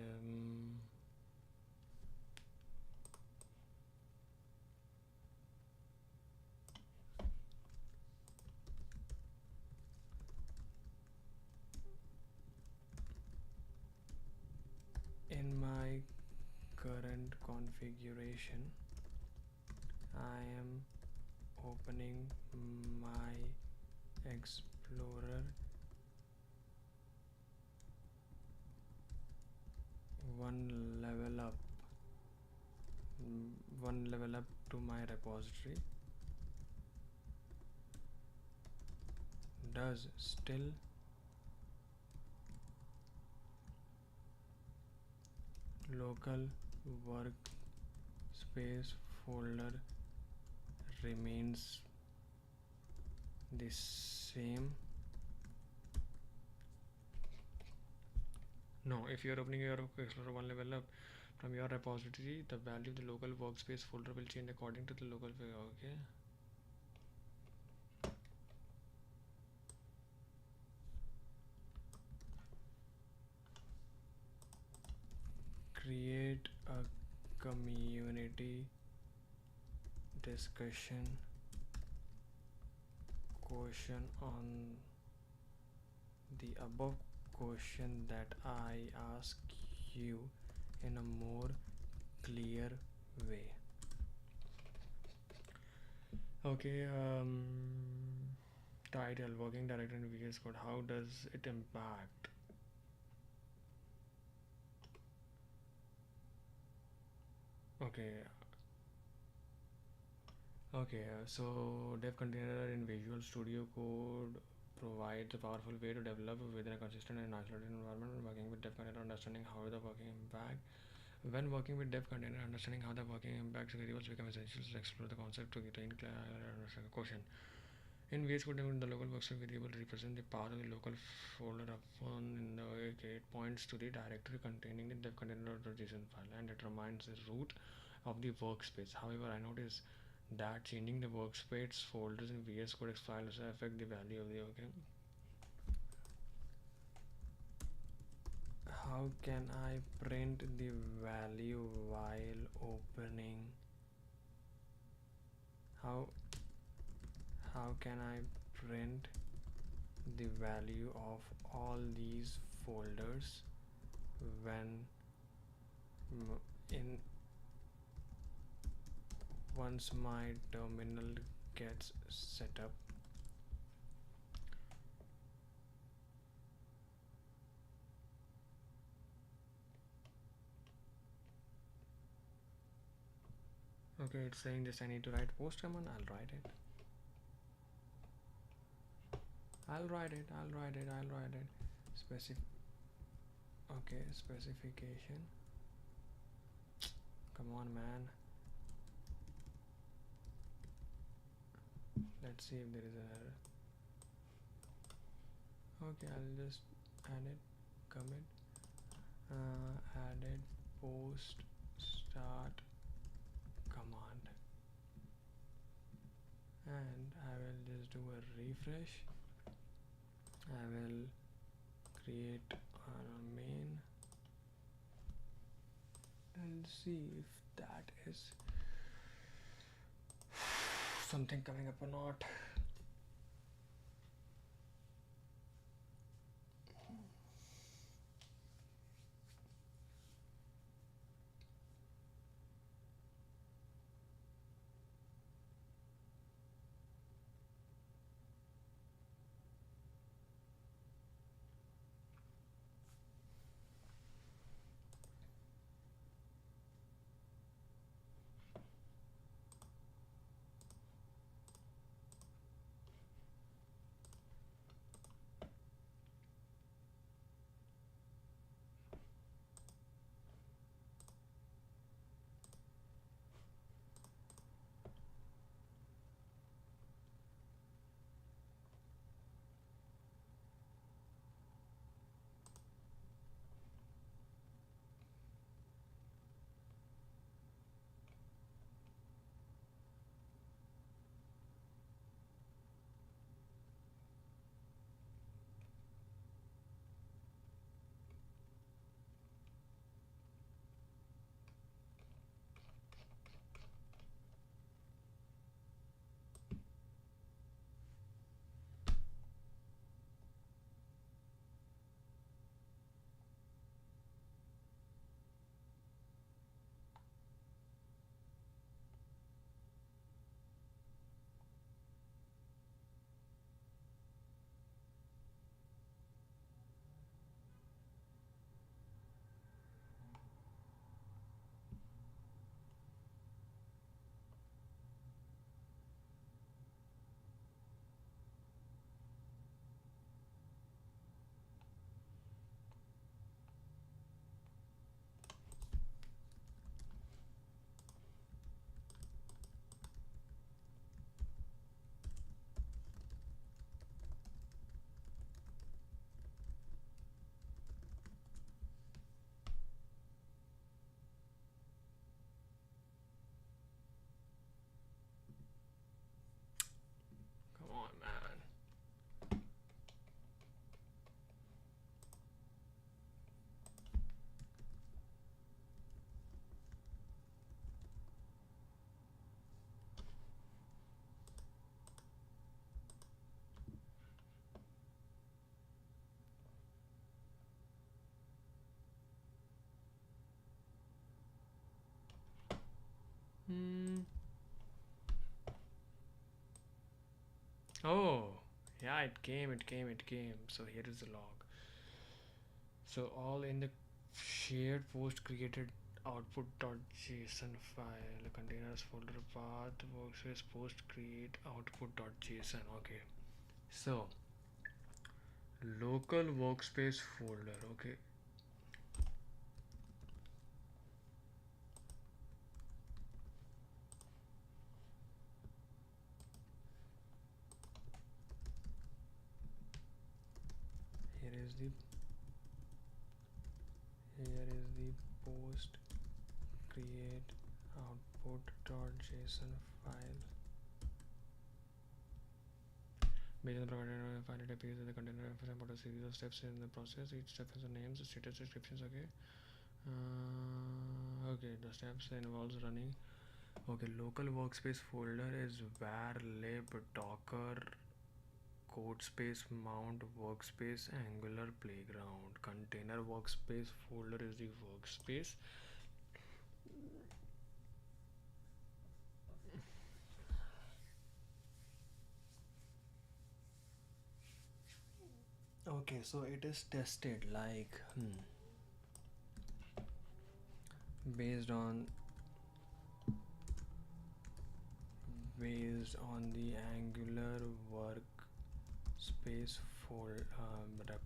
In my current configuration, I am opening my Explorer one level up one level up to my repository. Does still local workspace folder remains the same? No, if you are opening your Explorer one level up from your repository, the value of the local workspace folder will change according to the local. Okay. create a community discussion question on the above question that I ask you in a more clear way. Okay, title working director in VS Code. How does it impact? Okay, so Dev Container in Visual Studio Code provides a powerful way to develop within a consistent and isolated environment. Working with Dev Container, understanding how the working impact. When working with Dev Container, understanding how the working impacts variables become essential to explore the concept to gain clear understanding. Question: in VS Code, the local workspace variable represents the path of the local folder upon in the it points to the directory containing the dev container.json file and determines the root of the workspace. However, I notice that changing the workspace folders in VS Code files affect the value of the How can I print the value while opening? How how can I print the value of all these folders when in once my terminal gets set up? Okay, it's saying this I need to write post command. I'll write it. Specific. Okay, specification. Come on, man. Let's see if there is an error. Okay, I'll just add it. Commit. Added post start command, and I will just do a refresh. I will create a main and see if that is something coming up or not. Oh, yeah, it came. So here is the log. So all in the shared post created output.json file, containers folder path, workspace post create output.json. Okay. So local workspace folder. Okay. Here is the post create output.json file. Based on the provided file, it appears that the container represents a series of steps in the process. Each step has a name, status, descriptions. Okay. Okay, the steps involves running. Okay, local workspace folder is var lib docker code space mount workspace angular playground. Container workspace folder is the workspace. Okay, so it is tested like based on the angular workspace folder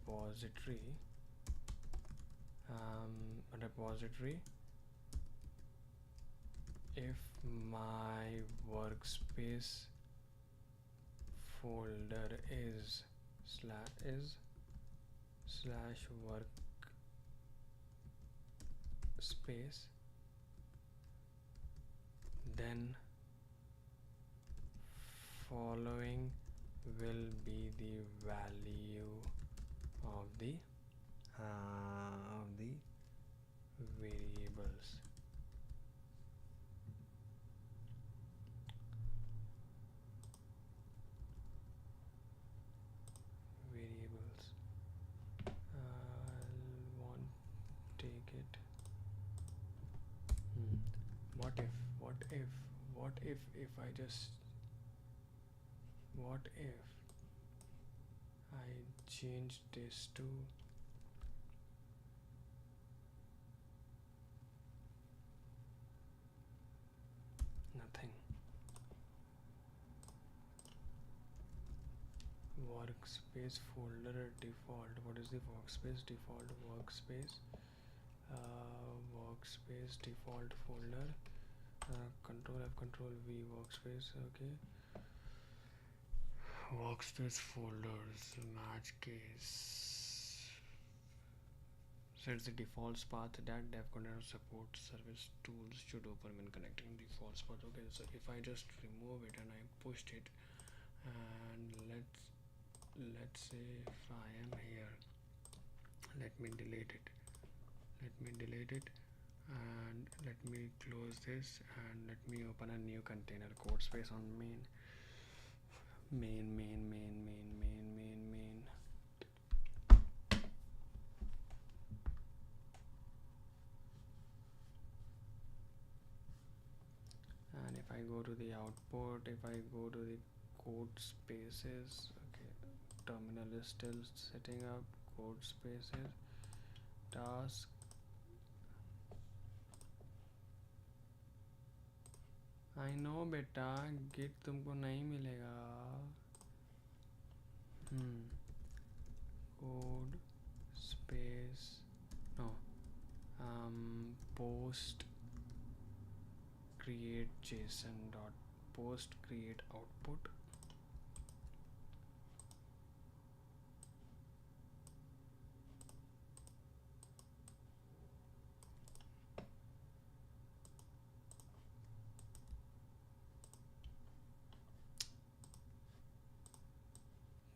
repository. If my workspace folder is slash workspace, then following will be the value of the variables. I'll want take it. What if I just what if I change this to nothing? Workspace folder default. What is the workspace default? Workspace default folder. Control F, Control V, workspace. Okay. Workspace folders, match case. Sets the default path that dev container support service tools should open when connecting default path. Okay, so if I just remove it and I pushed it, and let's say if I am here, let me delete it and let me close this and let me open a new container code space on main. And if I go to the output, if I go to the code spaces, okay, terminal is still setting up. Code spaces, task, I know बेटा git तुमको नहीं मिलेगा. Code space, no, post create json dot post create output.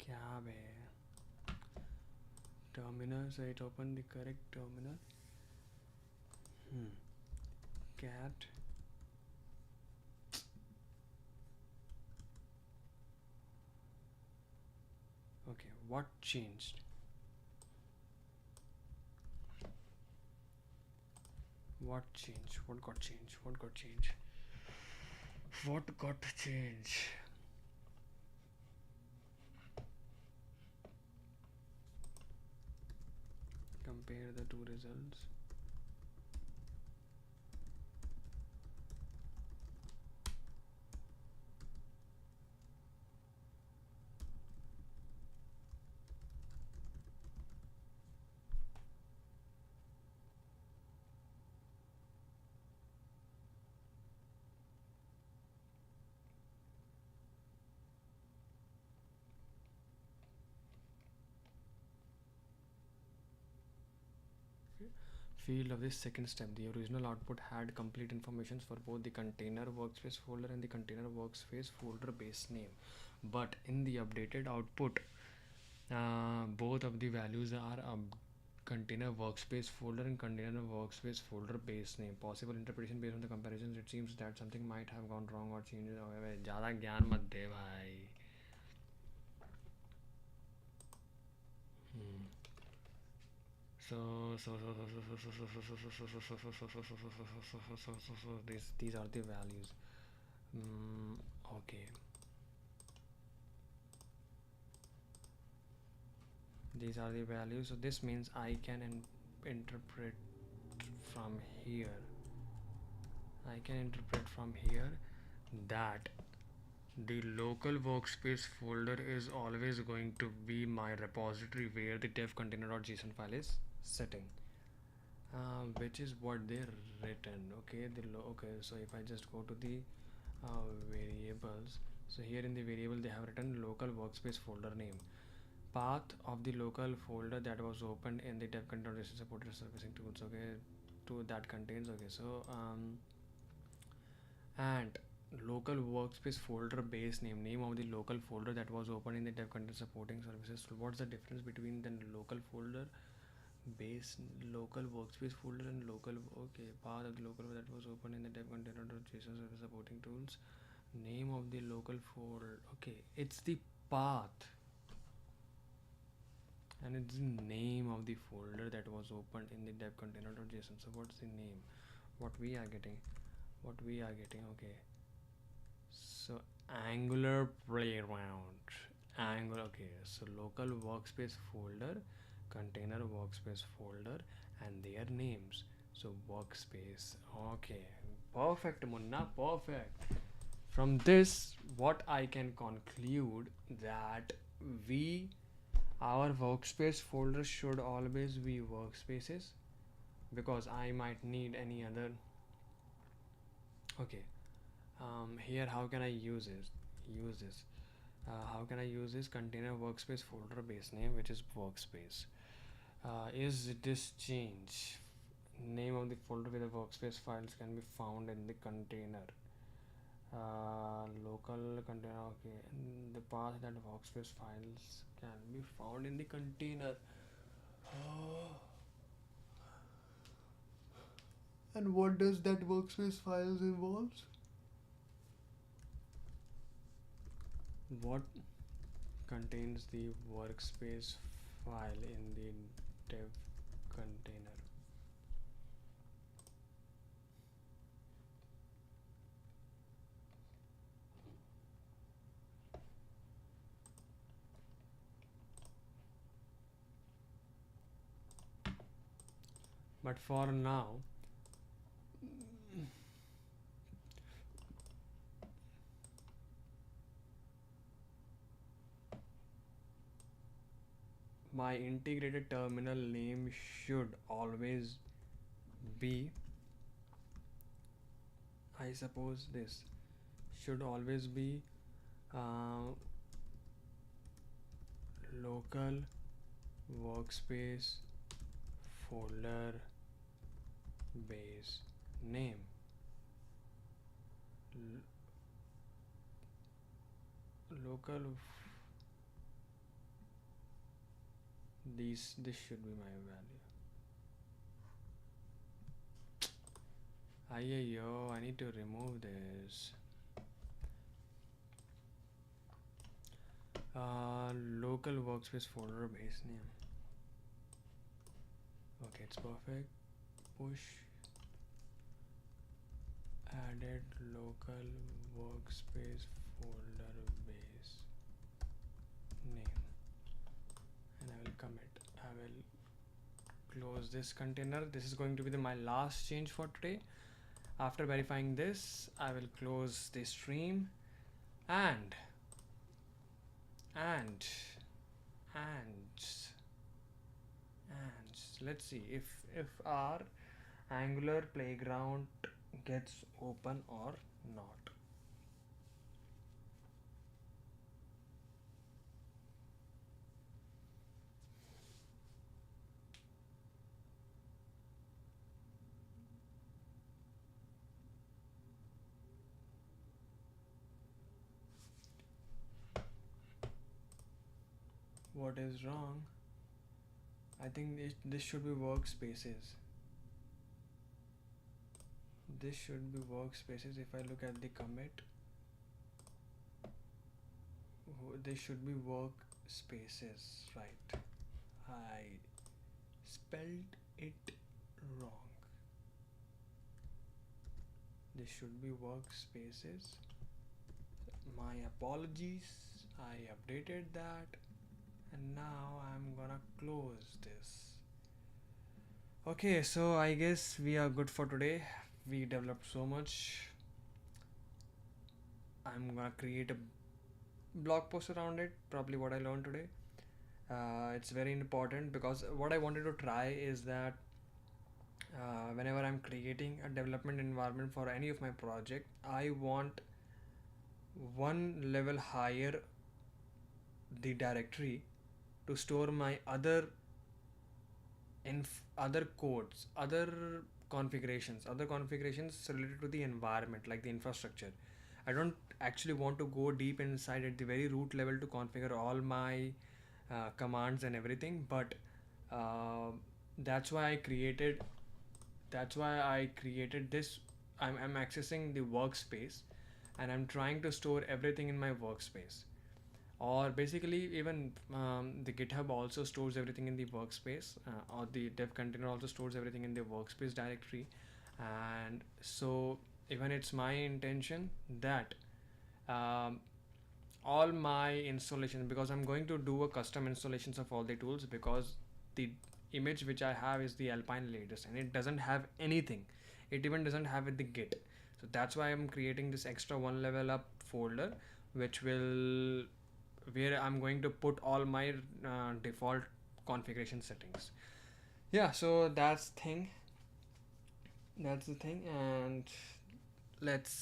क्या बे terminal, so it opened the correct terminal. Cat okay, what changed? What got changed? What got to change? Compare the two results. Field of this second step. The original output had complete information for both the container workspace folder and the container workspace folder base name. But in the updated output, both of the values are container workspace folder and container workspace folder base name. Possible interpretation based on the comparisons. It seems that something might have gone wrong or changed. ज़्यादा ज्ञान मत दे भाई. So these are the values. Okay. These are the values. So this means I can interpret from here. I can interpret from here that the local workspace folder is always going to be my repository where the dev container.json file is sitting, which is what they written. Okay, okay. So if I just go to the variables, so here in the variable they have written local workspace folder name, path of the local folder that was opened in the dev container.json supported servicing tools. Okay, to that contains. Okay, so and local workspace folder base name of the local folder that was open in the dev container supporting services. So what's the difference between the local folder base, local workspace folder, and local, okay, path of the local that was open in the dev container.json service supporting tools, name of the local folder. Okay, it's the path and it's the name of the folder that was opened in the dev container.json. So what's the name? What we are getting? Okay, so Angular playground, Angular. Okay, so local workspace folder, container workspace folder, and their names. So workspace. Okay, perfect, Munna, perfect. From this, what I can conclude that we our workspace folder should always be workspaces, because I might need any other. Okay, here how can I use this? How can I use this container workspace folder base name, which is workspace? Is this change name of the folder where the workspace files can be found in the container? Local container. Okay, and the path that workspace files can be found in the container. And what does that workspace files involves? What contains the workspace file in the dev container? But for now, my integrated terminal name should always be, I suppose this should always be local workspace folder base name. Local, this should be my value. Ayyo, I need to remove this. Local workspace folder base name. Okay, it's perfect. Push added local workspace folder base name, and I will commit. I will close this container. This is going to be my last change for today. After verifying this, I will close the stream, and and and and let's see if our Angular playground gets open or not. What is wrong? I think this should be workspaces. This should be workspaces. If I look at the commit, this should be workspaces, right? I spelled it wrong. This should be workspaces. My apologies. I updated that, and now I'm gonna close this. Okay, so I guess we are good for today. We developed so much. I'm gonna create a blog post around it, probably what I learned today. It's very important because what I wanted to try is that whenever I'm creating a development environment for any of my project, I want one level higher the directory to store my other codes, other configurations related to the environment, like the infrastructure. I don't actually want to go deep inside at the very root level to configure all my commands and everything, but uh, that's why I created this. I'm accessing the workspace, and I'm trying to store everything in my workspace. Or basically, even the GitHub also stores everything in the workspace, or the dev container also stores everything in the workspace directory. And so even it's my intention that um, all my installations, because I'm going to do a custom installations of all the tools, because the image which I have is the Alpine latest, and it doesn't have anything. It even doesn't have the Git. So that's why I'm creating this extra one level up folder, which will where I'm going to put all my default configuration settings. Yeah, so that's the thing, and let's